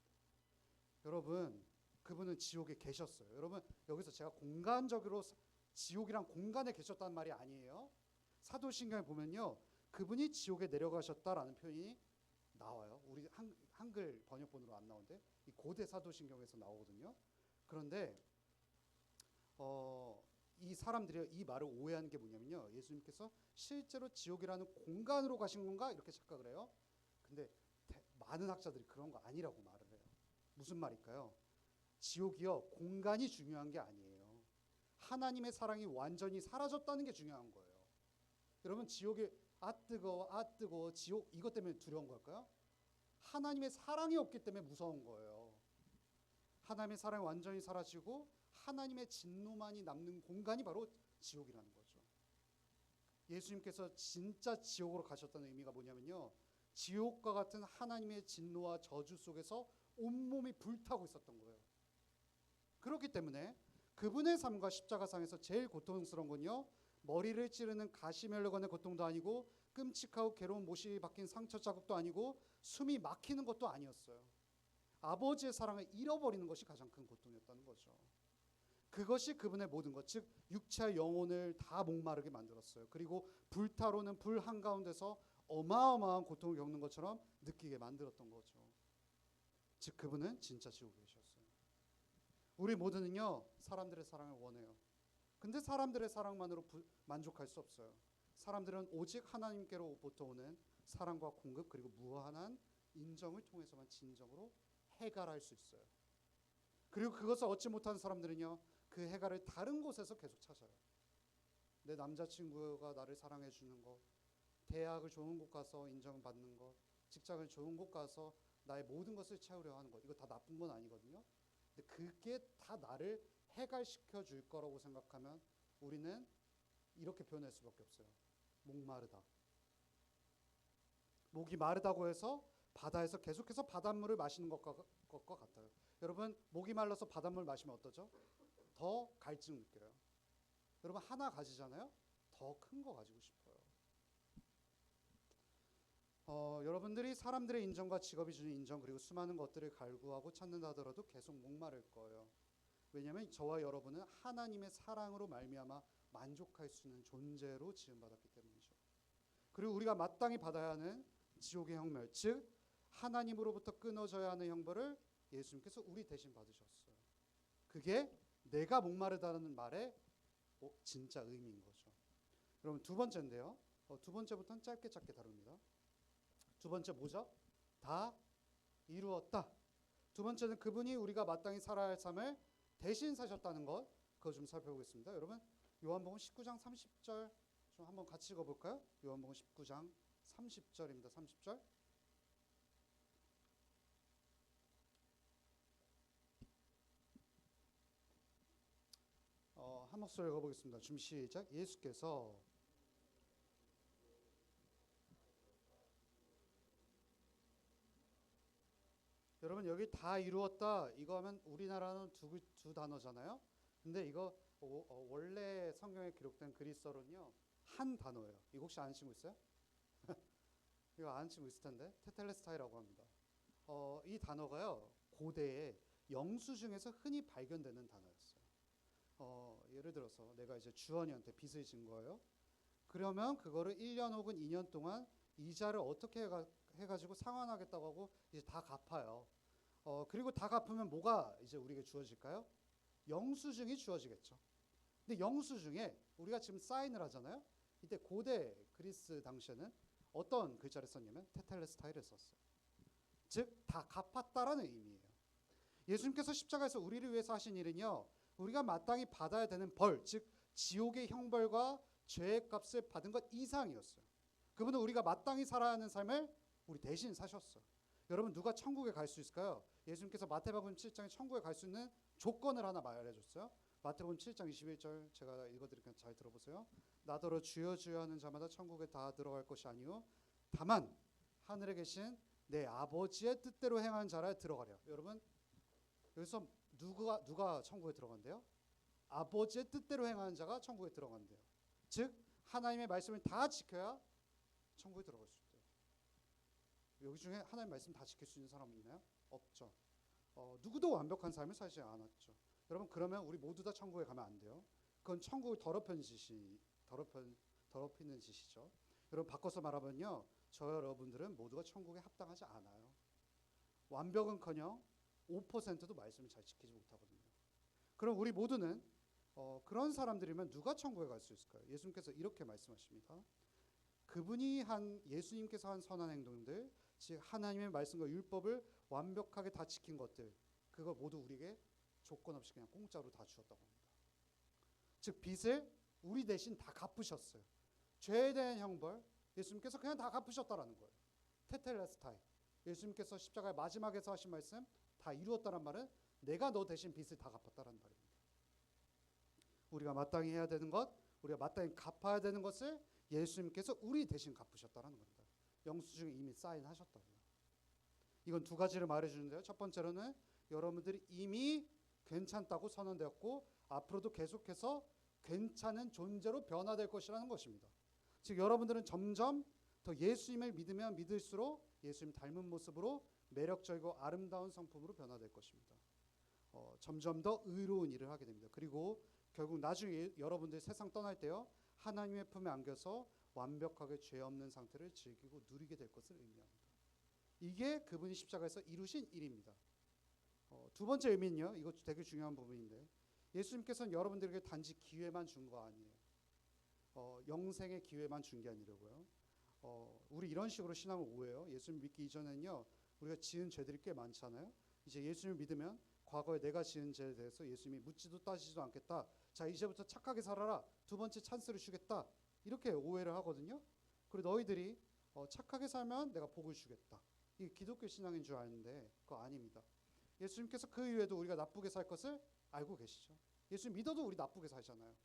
여러분, 그분은 지옥에 계셨어요. 여러분, 여기서 제가 공간적으로 지옥이란 공간에 계셨다는 말이 아니에요. 사도신경에 보면요, 그분이 지옥에 내려가셨다라는 표현이 나와요. 우리 한글 번역본으로 안 나오는데 이 고대 사도신경에서 나오거든요. 그런데 이 사람들이 이 말을 오해하는 게 뭐냐면요, 예수님께서 실제로 지옥이라는 공간으로 가신 건가 이렇게 착각을 해요. 근데 많은 학자들이 그런 거 아니라고 말을 해요. 무슨 말일까요? 지옥이요, 공간이 중요한 게 아니에요. 하나님의 사랑이 완전히 사라졌다는 게 중요한 거예요. 여러분, 지옥에 아 뜨거워 지옥 이것 때문에 두려운 걸까요? 하나님의 사랑이 없기 때문에 무서운 거예요. 하나님의 사랑이 완전히 사라지고 하나님의 진노만이 남는 공간이 바로 지옥이라는 거죠. 예수님께서 진짜 지옥으로 가셨다는 의미가 뭐냐면요, 지옥과 같은 하나님의 진노와 저주 속에서 온몸이 불타고 있었던 거예요. 그렇기 때문에 그분의 삶과 십자가상에서 제일 고통스러운 건요, 머리를 찌르는 가시멜로건의 고통도 아니고 끔찍하고 괴로운 못이 박힌 상처 자국도 아니고 숨이 막히는 것도 아니었어요. 아버지의 사랑을 잃어버리는 것이 가장 큰 고통이었다는 거죠. 그것이 그분의 모든 것, 즉 육체와 영혼을 다 목마르게 만들었어요. 그리고 불타오르는 불 한가운데서 어마어마한 고통을 겪는 것처럼 느끼게 만들었던 거죠. 즉 그분은 진짜 지옥에 계셨어요. 우리 모두는요, 사람들의 사랑을 원해요. 근데 사람들의 사랑만으로 만족할 수 없어요. 사람들은 오직 하나님께로부터 오는 사랑과 공급 그리고 무한한 인정을 통해서만 진정으로 해결할 수 있어요. 그리고 그것을 얻지 못하는 사람들은요, 그 해결을 다른 곳에서 계속 찾아요. 내 남자친구가 나를 사랑해 주는 것, 대학을 좋은 곳 가서 인정받는 것, 직장을 좋은 곳 가서 나의 모든 것을 채우려 하는 것, 이거 다 나쁜 건 아니거든요. 근데 그게 다 나를 해결시켜 줄 거라고 생각하면 우리는 이렇게 표현할 수밖에 없어요. 목마르다. 목이 마르다고 해서 바다에서 계속해서 바닷물을 마시는 것과 같아요. 여러분, 목이 말라서 바닷물 마시면 어떠죠? 더 갈증 느껴요. 여러분, 하나 가지잖아요? 더 큰 거 가지고 싶어요. 여러분들이 사람들의 인정과 직업이 주는 인정 그리고 수많은 것들을 갈구하고 찾는다 하더라도 계속 목마를 거예요. 왜냐하면 저와 여러분은 하나님의 사랑으로 말미암아 만족할 수 있는 존재로 지음받았기 때문이죠. 그리고 우리가 마땅히 받아야 하는 지옥의 형벌, 즉 하나님으로부터 끊어져야 하는 형벌을 예수님께서 우리 대신 받으셨어요. 그게 내가 목마르다는 말의 진짜 의미인 거죠. 여러분, 두 번째인데요. 두 번째부터는 짧게 다룹니다. 두 번째 뭐죠? 다 이루었다. 두 번째는 그분이 우리가 마땅히 살아야 할 삶을 대신 사셨다는 것, 그거 좀 살펴보겠습니다. 여러분, 요한복음 19장 30절 좀 한번 같이 읽어볼까요? 요한복음 19장 30절입니다. 30절. 한 목소리 읽어보겠습니다. 준비 시작. 예수께서 여러분, 여기 다 이루었다 이거 하면 우리나라는 두 단어잖아요. 근데 이거 원래 성경에 기록된 그리스어로는요, 한 단어예요. 이거 혹시 아는 친구 있어요? 이거 아는 친구 있을 텐데. 테텔레스타이라고 합니다. 이 단어가요, 고대에 영수증에서 흔히 발견되는 단어였어요. 예를 들어서 내가 이제 주원이한테 빚을 진 거예요. 그러면 그거를 1년 혹은 2년 동안 이자를 어떻게 해가지고 상환하겠다고 하고 이제 다 갚아요. 그리고 다 갚으면 뭐가 이제 우리에게 주어질까요? 영수증이 주어지겠죠. 근데 영수증에 우리가 지금 사인을 하잖아요. 이때 고대 그리스 당시에는 어떤 글자를 썼냐면 테텔레스타이를 썼어요. 즉 다 갚았다라는 의미예요. 예수님께서 십자가에서 우리를 위해서 하신 일은요, 우리가 마땅히 받아야 되는 벌, 즉 지옥의 형벌과 죄의 값을 받은 것 이상이었어요. 그분은 우리가 마땅히 살아야 하는 삶을 우리 대신 사셨어요. 여러분, 누가 천국에 갈 수 있을까요? 예수님께서 마태복음 7장에 천국에 갈 수 있는 조건을 하나 말해줬어요. 마태복음 7장 21절 제가 읽어드릴게요. 잘 들어보세요. 나더러 주여 주여 하는 자마다 천국에 다 들어갈 것이 아니요 다만 하늘에 계신 내 아버지의 뜻대로 행하는 자라 들어가려. 여러분, 여기서 누가 천국에 들어간대요? 아버지의 뜻대로 행하는 자가 천국에 들어간대요. 즉 하나님의 말씀을 다 지켜야 천국에 들어갈 수 있대요. 여기 중에 하나님의 말씀 다 지킬 수 있는 사람이 있나요? 없죠. 누구도 완벽한 삶을 살지 않았죠. 여러분 그러면 우리 모두 다 천국에 가면 안 돼요. 그건 천국을 더럽히는 짓이죠. 여러분 바꿔서 말하면요, 저 여러분들은 모두가 천국에 합당하지 않아요. 완벽은커녕 5%도 말씀을 잘 지키지 못하거든요. 그럼 우리 모두는 그런 사람들이면 누가 천국에 갈 수 있을까요? 예수님께서 이렇게 말씀하십니다. 예수님께서 한 선한 행동들, 즉 하나님의 말씀과 율법을 완벽하게 다 지킨 것들, 그거 모두 우리에게 조건 없이 그냥 공짜로 다 주었다고 합니다. 즉 빚을 우리 대신 다 갚으셨어요. 죄에 대한 형벌 예수님께서 그냥 다 갚으셨다라는 거예요. 테텔레스타이, 예수님께서 십자가의 마지막에서 하신 말씀 다 이루었다는 말은 내가 너 대신 빚을 다 갚았다는 말입니다. 우리가 마땅히 해야 되는 것, 우리가 마땅히 갚아야 되는 것을 예수님께서 우리 대신 갚으셨다는 겁니다. 영수증에 이미 사인하셨다고요. 이건 두 가지를 말해주는데요. 첫 번째로는 여러분들이 이미 괜찮다고 선언되었고 앞으로도 계속해서 괜찮은 존재로 변화될 것이라는 것입니다. 즉 여러분들은 점점 더 예수님을 믿으면 믿을수록 예수님 닮은 모습으로 매력적이고 아름다운 성품으로 변화될 것입니다. 점점 더 의로운 일을 하게 됩니다. 그리고 결국 나중에 여러분들이 세상 떠날 때요, 하나님의 품에 안겨서 완벽하게 죄 없는 상태를 즐기고 누리게 될 것을 의미합니다. 이게 그분이 십자가에서 이루신 일입니다. 두 번째 의미는요, 이거 되게 중요한 부분인데, 예수님께서는 여러분들에게 단지 기회만 준 거 아니에요. 영생의 기회만 준 게 아니라고요. 우리 이런 식으로 신앙을 오해해요. 예수님 믿기 이전에는요, 우리가 지은 죄들이 꽤 많잖아요. 이제 예수님을 믿으면 과거에 내가 지은 죄에 대해서 예수님이 묻지도 따지지도 않겠다. 자, 이제부터 착하게 살아라. 두 번째 찬스를 주겠다. 이렇게 오해를 하거든요. 그리고 너희들이 착하게 살면 내가 복을 주겠다. 이게 기독교 신앙인 줄 아는데 그거 아닙니다. 예수님께서 그 이후에도 우리가 나쁘게 살 것을 알고 계시죠. 예수님 믿어도 우리 나쁘게 살잖아요.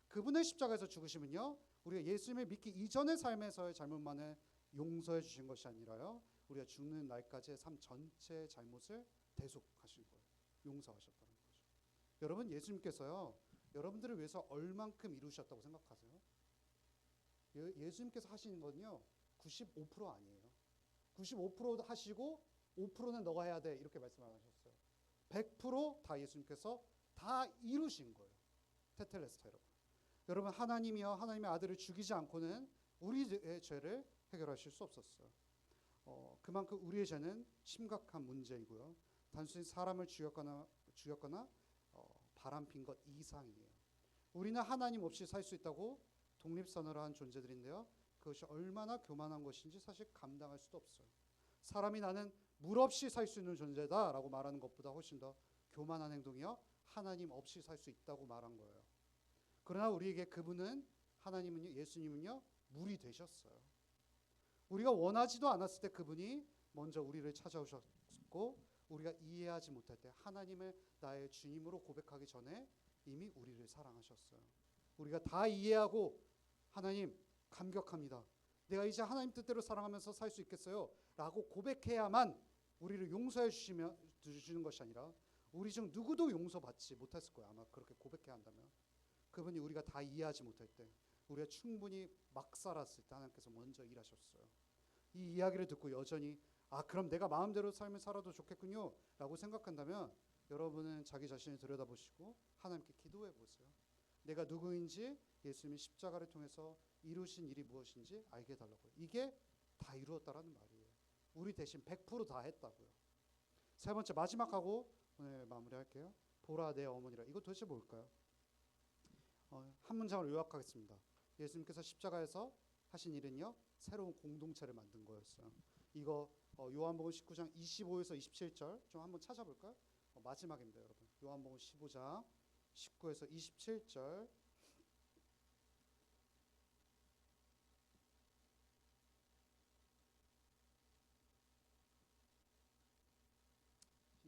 그분의 십자가에서 죽으시면요, 우리가 예수님을 믿기 이전의 삶에서의 잘못만을 용서해 주신 것이 아니라요, 우리가 죽는 날까지의 삶 전체의 잘못을 대속하신 거예요. 용서하셨다는 거죠. 여러분 예수님께서요, 여러분들을 위해서 얼만큼 이루셨다고 생각하세요? 예수님께서 하시는 건요 95% 아니에요. 95% 하시고 5%는 너가 해야 돼 이렇게 말씀 안 하셨어요. 100% 예수님께서 다 이루신 거예요. 테텔레스타이라고. 여러분 하나님이요, 하나님의 아들을 죽이지 않고는 우리의 죄를 해결하실 수 없었어요. 그만큼 우리의 죄는 심각한 문제이고요, 단순히 사람을 죽였거나 바람핀 것 이상이에요. 우리는 하나님 없이 살 수 있다고 독립선언을 한 존재들인데요, 그것이 얼마나 교만한 것인지 사실 감당할 수도 없어요. 사람이 나는 물 없이 살 수 있는 존재다라고 말하는 것보다 훨씬 더 교만한 행동이요, 하나님 없이 살 수 있다고 말한 거예요. 그러나 우리에게 그분은, 하나님은요, 예수님은요, 물이 되셨어요. 우리가 원하지도 않았을 때 그분이 먼저 우리를 찾아오셨고, 우리가 이해하지 못할 때 하나님을 나의 주님으로 고백하기 전에 이미 우리를 사랑하셨어요. 우리가 다 이해하고 하나님 감격합니다, 내가 이제 하나님 뜻대로 사랑하면서 살 수 있겠어요 라고 고백해야만 우리를 용서해 주시는 것이 아니라, 우리 중 누구도 용서받지 못했을 거예요. 아마 그렇게 고백해야 한다면. 그분이 우리가 다 이해하지 못할 때, 우리가 충분히 막 살았을 때 하나님께서 먼저 일하셨어요. 이 이야기를 듣고 여전히 그럼 내가 마음대로 삶을 살아도 좋겠군요 라고 생각한다면, 여러분은 자기 자신을 들여다보시고 하나님께 기도해 보세요. 내가 누구인지, 예수님이 십자가를 통해서 이루신 일이 무엇인지 알게 해달라고요. 이게 다 이루었다라는 말이에요. 우리 대신 100% 다 했다고요. 세 번째, 마지막하고 오늘 마무리할게요. 보라 내 어머니라. 이거 도대체 뭘까요? 한 문장을 요약하겠습니다. 예수님께서 십자가에서 하신 일은요, 새로운 공동체를 만든 거였어요. 이거 요한복음 19장 25에서 27절 좀 한번 찾아볼까요? 마지막입니다, 여러분. 요한복음 15장 19에서 27절.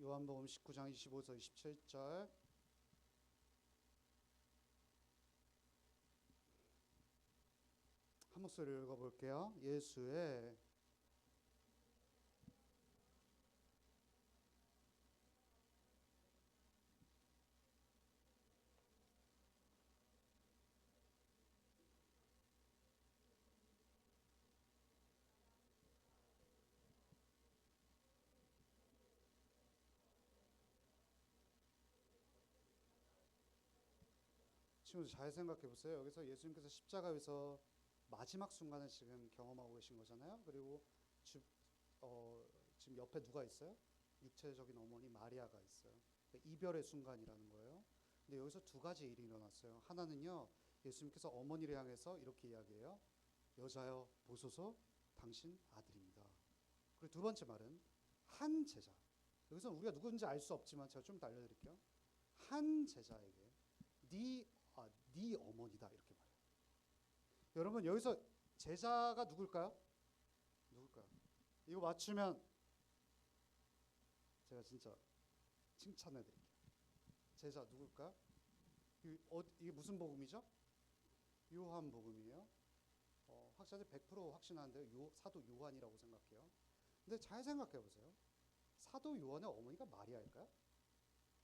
요한복음 19장 25에서 27절. 한 목소리로 읽어볼게요. 예수의 친구들 잘 생각해 보세요. 여기서 예수님께서 십자가에서 마지막 순간을 지금 경험하고 계신 거잖아요. 그리고 지금 옆에 누가 있어요? 육체적인 어머니 마리아가 있어요. 그러니까 이별의 순간이라는 거예요. 근데 여기서 두 가지 일이 일어났어요. 하나는요, 예수님께서 어머니를 향해서 이렇게 이야기해요. 여자여 보소서 당신 아들입니다. 그리고 두 번째 말은 한 제자. 여기서 우리가 누군지 알 수 없지만 제가 좀 더 알려드릴게요. 한 제자에게 네 어머니다 이렇게 말해요. 여러분 여기서 제자가 누굴까요? 누굴까요? 이거 맞추면 제가 진짜 칭찬해 드릴게요. 제자 누굴까요? 이게 무슨 복음이죠? 요한복음이에요. 학자들 100% 확신하는데요. 사도 요한이라고 생각해요. 근데 잘 생각해 보세요. 사도 요한의 어머니가 마리아일까요?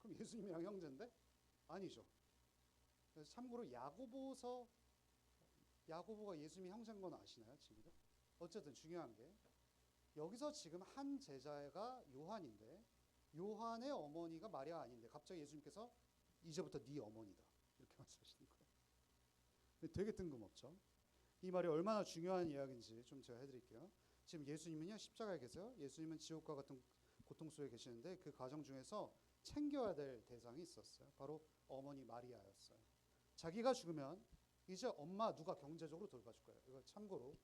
그럼 예수님이랑 형제인데? 아니죠. 그래서 참고로 야고보가 예수님이 형제인 건 아시나요? 지금? 어쨌든 중요한 게 여기서 지금 한 제자가 요한인데 요한의 어머니가 마리아 아닌데 갑자기 예수님께서 이제부터 네 어머니다 이렇게 말씀하시는 거예요. 되게 뜬금없죠. 이 말이 얼마나 중요한 이야기인지 좀 제가 해드릴게요. 지금 예수님은요 십자가에 계세요. 예수님은 지옥과 같은 고통 속에 계시는데 그 과정 중에서 챙겨야 될 대상이 있었어요. 바로 어머니 마리아였어요. 자기가 죽으면 이제 엄마 누가 경제적으로 돌봐줄 거예요. 이거 참고로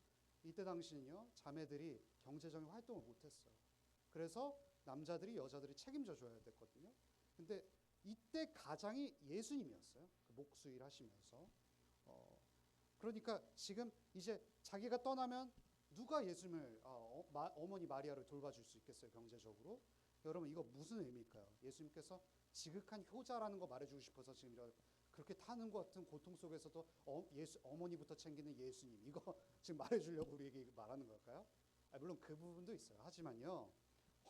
이때 당시는요 자매들이 경제적인 활동을 못했어요. 그래서 남자들이 여자들이 책임져 줘야 됐거든요. 근데 이때 가장이 예수님이었어요. 그 목수일 하시면서 그러니까 지금 이제 자기가 떠나면 누가 예수님을 어머니 마리아를 돌봐줄 수 있겠어요 경제적으로? 여러분 이거 무슨 의미일까요? 예수님께서 지극한 효자라는 거 말해주고 싶어서 지금 그렇게 타는 것 같은 고통 속에서도 어머니부터 챙기는 예수님 이거 지금 말해주려고 우리에게 말하는 걸까요? 물론 그 부분도 있어요. 하지만요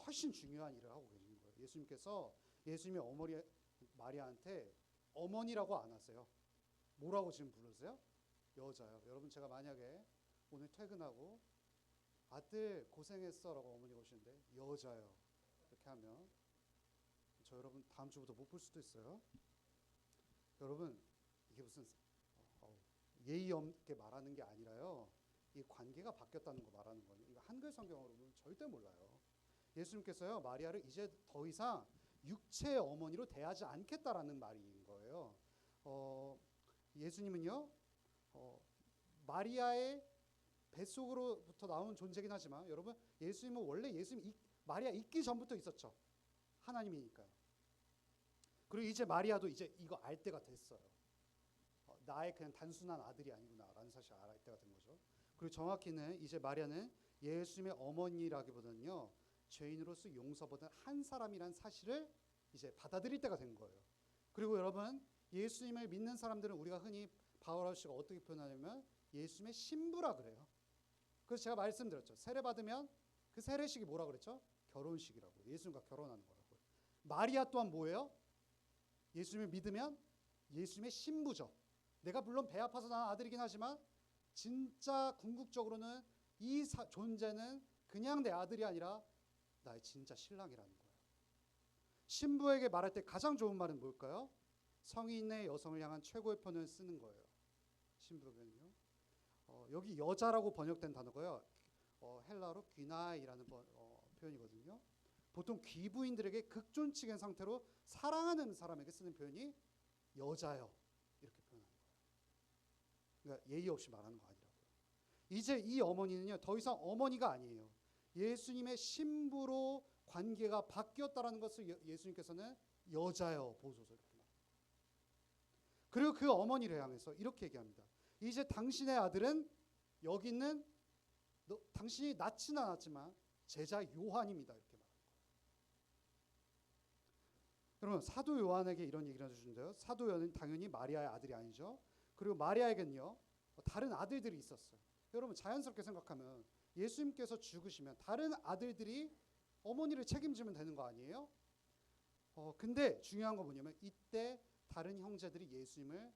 훨씬 중요한 일을 하고 계신 거예요. 예수님께서 예수님의 어머니 마리아한테 어머니라고 안 하세요. 뭐라고 지금 부르세요? 여자요. 여러분 제가 만약에 오늘 퇴근하고 아들 고생했어 라고 어머니가 오시는데 여자요 이렇게 하면 저 여러분 다음 주부터 못 볼 수도 있어요. 여러분 이게 무슨 예의 없게 말하는 게 아니라요 이 관계가 바뀌었다는 거 말하는 거예요. 이거 한글 성경으로는 절대 몰라요. 예수님께서요 마리아를 이제 더 이상 육체의 어머니로 대하지 않겠다라는 말인 거예요. 예수님은요 마리아의 뱃속으로부터 나온 존재긴 하지만 여러분 예수님은 원래 마리아 있기 전부터 있었죠. 하나님이니까요. 그리고 이제 마리아도 이제 이거 알 때가 됐어요. 나의 그냥 단순한 아들이 아니구나라는 사실을 알 때가 된 거죠. 그리고 정확히는 이제 마리아는 예수님의 어머니라기보다는요 죄인으로서 용서받은 한 사람이란 사실을 이제 받아들일 때가 된 거예요. 그리고 여러분 예수님을 믿는 사람들은 우리가 흔히 바울 아저씨가 어떻게 표현하냐면 예수님의 신부라 그래요. 그래서 제가 말씀드렸죠. 세례 받으면 그 세례식이 뭐라 그랬죠? 결혼식이라고. 예수님과 결혼하는 거라고. 마리아 또한 뭐예요? 예수님을 믿으면 예수님의 신부죠. 내가 물론 배 아파서 낳은 아들이긴 하지만 진짜 궁극적으로는 이 존재는 그냥 내 아들이 아니라 나의 진짜 신랑이라는 거예요. 신부에게 말할 때 가장 좋은 말은 뭘까요? 성인의 여성을 향한 최고의 표현을 쓰는 거예요. 신부에게는요. 여기 여자라고 번역된 단어가요. 헬라어로 귀나이라는 표현이거든요. 보통 귀부인들에게 극존칭한 상태로 사랑하는 사람에게 쓰는 표현이 여자요 이렇게 표현하는 거예요. 그러니까 예의 없이 말하는 거 아니라고요. 이제 이 어머니는요 더 이상 어머니가 아니에요. 예수님의 신부로 관계가 바뀌었다라는 것을 예수님께서는 여자요 보소서 이렇게 말합니다. 그리고 그 어머니를 향해서 이렇게 얘기합니다. 이제 당신의 아들은 여기 있는 당신이 낳지는 않았지만 제자 요한입니다 이렇게 말합니다. 여러분 사도 요한에게 이런 얘기를 해주는데요. 사도 요한은 당연히 마리아의 아들이 아니죠. 그리고 마리아에겐요 다른 아들들이 있었어요. 여러분 자연스럽게 생각하면 예수님께서 죽으시면 다른 아들들이 어머니를 책임지면 되는 거 아니에요? 근데 중요한 건 뭐냐면 이때 다른 형제들이 예수님을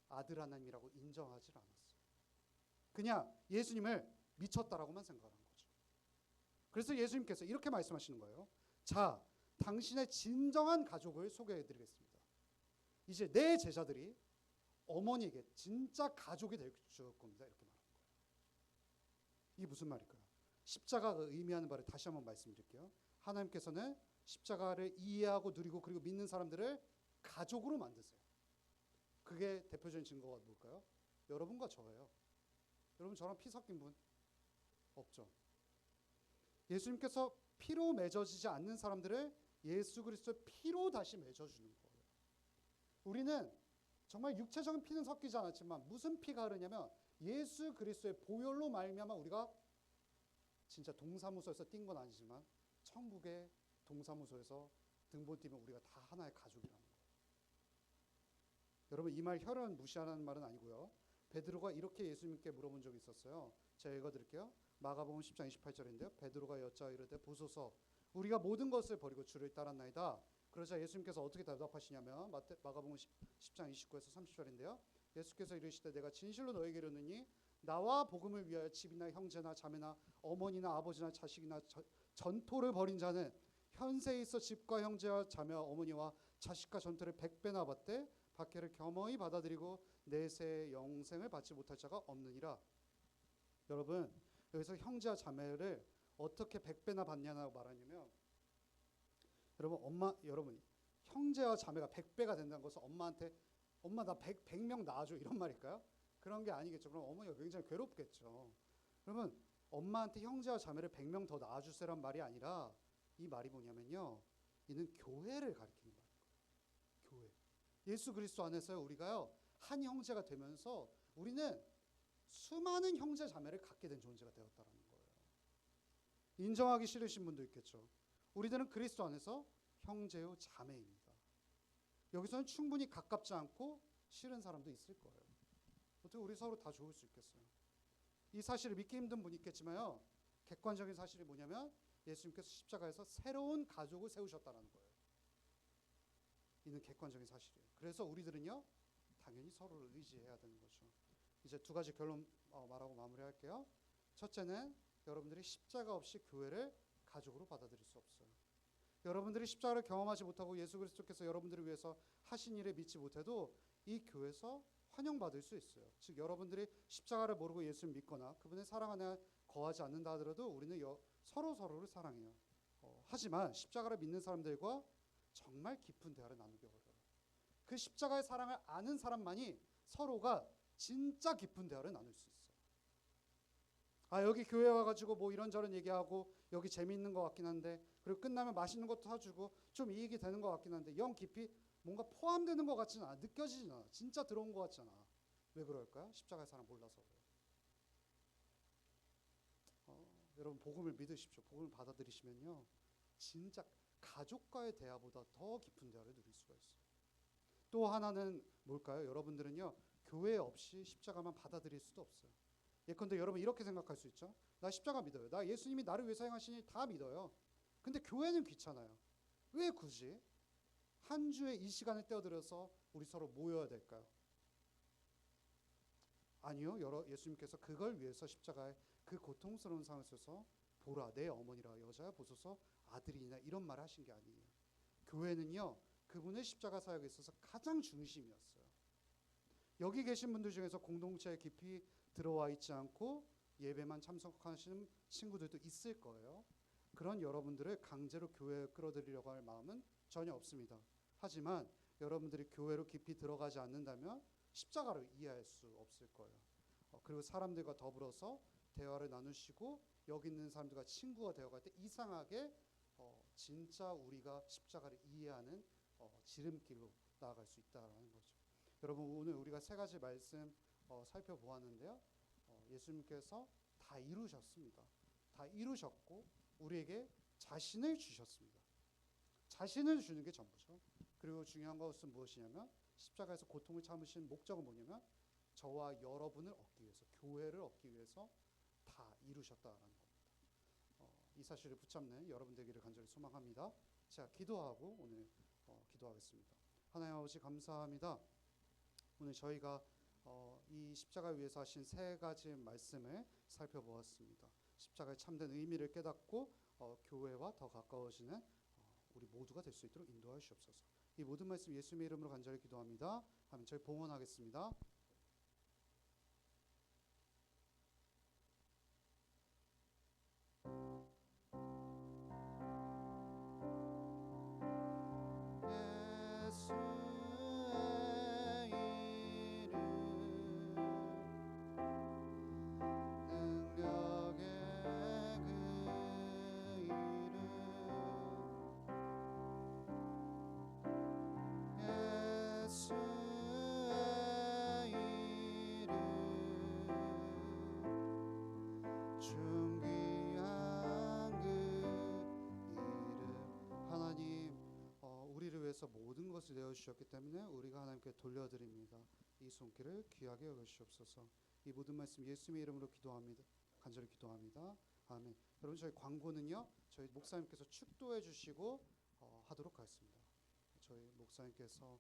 아들 하나님이라고 인정하지 않았어요. 그냥 예수님을 미쳤다라고만 생각한 거죠. 그래서 예수님께서 이렇게 말씀하시는 거예요. 자, 당신의 진정한 가족을 소개해드리겠습니다. 이제 내 제자들이 어머니에게 진짜 가족이 될 겁니다. 이렇게 말합니다. 이게 무슨 말일까요? 십자가가 의미하는 바를 다시 한번 말씀드릴게요. 하나님께서는 십자가를 이해하고 누리고 그리고 믿는 사람들을 가족으로 만드세요. 그게 대표적인 증거가 뭘까요? 여러분과 저예요. 여러분 저랑 피 섞인 분 없죠? 예수님께서 피로 맺어지지 않는 사람들을 예수 그리스도의 피로 다시 맺어주는 거예요. 우리는 정말 육체적인 피는 섞이지 않았지만 무슨 피가 흐르냐면 예수 그리스도의 보혈로 말미암아 우리가 진짜 동사무소에서 뛴 건 아니지만 천국의 동사무소에서 등본 띄면 우리가 다 하나의 가족이라는 거예요. 여러분 이 말 혈연 무시하는 말은 아니고요. 베드로가 이렇게 예수님께 물어본 적이 있었어요. 제가 읽어드릴게요. 마가복음 10장 28절인데요. 베드로가 여짜 이르되 보소서 우리가 모든 것을 버리고 주를 따랐나이다. 그러자 예수님께서 어떻게 대답하시냐면 마가복음 10장 29에서 30절인데요. 예수께서 이르시되 내가 진실로 너에게 이르노니 나와 복음을 위하여 집이나 형제나 자매나 어머니나 아버지나 자식이나 전토를 벌인 자는 현세에 있어 집과 형제와 자매와 어머니와 자식과 전토를 100배나 받되 박해를 겸허히 받아들이고 내세의 영생을 받지 못할 자가 없느니라. 여러분 여기서 형제와 자매를 어떻게 100배나 받냐고 말하냐면 여러분 형제와 자매가 100배가 된다는 것은 엄마한테 엄마 나 100명 낳아줘 이런 말일까요? 그런 게 아니겠죠. 그럼 어머니가 굉장히 괴롭겠죠. 그러면 엄마한테 형제와 자매를 100명 더 낳아주세란 말이 아니라 이 말이 뭐냐면요. 이는 교회를 가리키는 말이에요. 교회. 예수 그리스도 안에서 우리가요. 한 형제가 되면서 우리는 수많은 형제 자매를 갖게 된 존재가 되었다는 거예요. 인정하기 싫으신 분도 있겠죠. 우리들은 그리스도 안에서 형제요 자매입니다. 여기서는 충분히 가깝지 않고 싫은 사람도 있을 거예요. 어떻게 우리 서로 다 좋을 수 있겠어요? 이 사실을 믿기 힘든 분이 있겠지만요. 객관적인 사실이 뭐냐면 예수님께서 십자가에서 새로운 가족을 세우셨다는 거예요. 이는 객관적인 사실이에요. 그래서 우리들은요. 당연히 서로를 의지해야 되는 거죠. 이제 두 가지 결론 말하고 마무리할게요. 첫째는 여러분들이 십자가 없이 교회를 가족으로 받아들일 수 없어요. 여러분들이 십자가를 경험하지 못하고 예수 그리스도께서 여러분들을 위해서 하신 일을 믿지 못해도 이 교회에서 환영받을 수 있어요. 즉 여러분들이 십자가를 모르고 예수를 믿거나 그분의 사랑 안에 거하지 않는다 하더라도 우리는 서로를 사랑해요. 하지만 십자가를 믿는 사람들과 정말 깊은 대화를 나누게 어려워요. 그 십자가의 사랑을 아는 사람만이 서로가 진짜 깊은 대화를 나눌 수 있어요. 여기 교회 와가지고 뭐 이런저런 얘기하고 여기 재미있는 것 같긴 한데 그리고 끝나면 맛있는 것도 사주고 좀 이익이 되는 것 같긴 한데 영 깊이 뭔가 포함되는 것 같지는 않아. 느껴지진 않아. 진짜 들어온 것 같지 않아. 왜 그럴까요? 십자가의 사랑 몰라서 그래요. 여러분 복음을 믿으십시오. 복음을 받아들이시면요. 진짜 가족과의 대화보다 더 깊은 대화를 누릴 수가 있어요. 또 하나는 뭘까요? 여러분들은요. 교회 없이 십자가만 받아들일 수도 없어요. 예컨대 여러분 이렇게 생각할 수 있죠. 나 십자가 믿어요. 나 예수님이 나를 위해서 행하신 일 다 믿어요. 근데 교회는 귀찮아요. 왜 굳이 한 주에 이 시간을 떼어들여서 우리 서로 모여야 될까요? 아니요. 예수님께서 그걸 위해서 십자가에 그 고통스러운 상을 써서 보라 내 어머니라 여자야 보소서 아들이나 이런 말을 하신 게 아니에요. 교회는요. 그분의 십자가 사역에 있어서 가장 중심이었어요. 여기 계신 분들 중에서 공동체에 깊이 들어와 있지 않고 예배만 참석하시는 친구들도 있을 거예요. 그런 여러분들을 강제로 교회에 끌어들이려고 할 마음은 전혀 없습니다. 하지만 여러분들이 교회로 깊이 들어가지 않는다면 십자가를 이해할 수 없을 거예요. 그리고 사람들과 더불어서 대화를 나누시고 여기 있는 사람들과 친구가 되어갈 때 이상하게 진짜 우리가 십자가를 이해하는 지름길로 나아갈 수 있다는 거죠. 여러분 오늘 우리가 세 가지 말씀 살펴보았는데요. 예수님께서 다 이루셨습니다. 다 이루셨고 우리에게 자신을 주셨습니다. 자신을 주는 게 전부죠. 그리고 중요한 것은 무엇이냐면 십자가에서 고통을 참으신 목적은 뭐냐면 저와 여러분을 얻기 위해서 교회를 얻기 위해서 다 이루셨다라는 겁니다. 이 사실을 붙잡는 여러분 되기를 간절히 소망합니다. 제가 기도하고 오늘 기도하겠습니다. 하나님 아버지 감사합니다. 오늘 저희가 이 십자가 위에서 하신 세 가지 말씀을 살펴보았습니다. 십자가의 참된 의미를 깨닫고 교회와 더 가까워지는 우리 모두가 될 수 있도록 인도하시옵소서. 이 모든 말씀 예수님의 이름으로 간절히 기도합니다. 하면 저희 봉헌하겠습니다. 모든 것을 내어주셨기 때문에 우리가 하나님께 돌려드립니다. 이 손길을 귀하게 여기시옵소서. 이 모든 말씀 예수님의 이름으로 기도합니다. 간절히 기도합니다. 아멘. 여러분 저희 광고는요, 저희 목사님께서 축도해 주시고 하도록 하겠습니다. 저희 목사님께서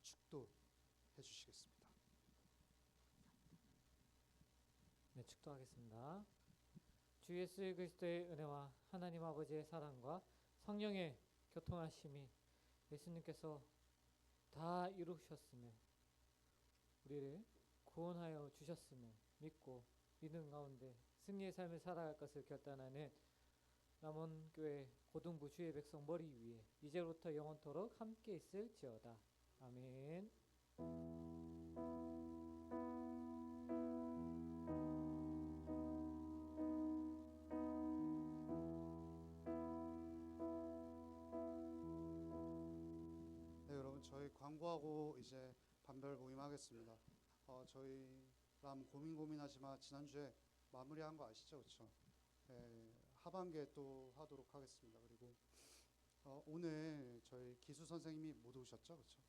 축도해 주시겠습니다. 네, 축도하겠습니다. 주 예수 그리스도의 은혜와 하나님 아버지의 사랑과 성령의 교통하심이 예수님께서 다 이루셨음을, 우리를 구원하여 주셨음을 믿고 믿음 가운데 승리의 삶을 살아갈 것을 결단하는 남원교회 고등부 주의 백성 머리 위에 이제부터 영원토록 함께 있을지어다. 아멘. 저희 광고하고 이제 반별 모임하겠습니다. 저희 고민하지만 지난주에 마무리한 거 아시죠? 그렇죠? 하반기에 또 하도록 하겠습니다. 그리고 오늘 저희 기수 선생님이 못 오셨죠? 그렇죠?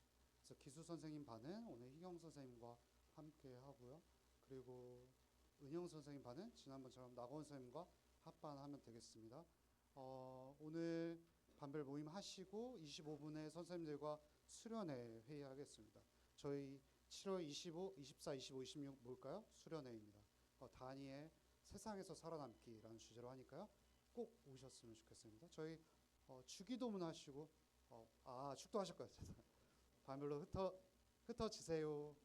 그래서 기수 선생님 반은 오늘 희경 선생님과 함께 하고요. 그리고 은영 선생님 반은 지난번처럼 나건 선생님과 합반하면 되겠습니다. 오늘 반별 모임 하시고 25분에 선생님들과 수련회 회의하겠습니다. 저희 7월 25, 24, 25, 26 뭘까요? 수련회입니다. 다니엘 세상에서 살아남기라는 주제로 하니까요. 꼭 오셨으면 좋겠습니다. 저희 주기도문 하시고 축도하실 거예요. 반별로 흩어지세요.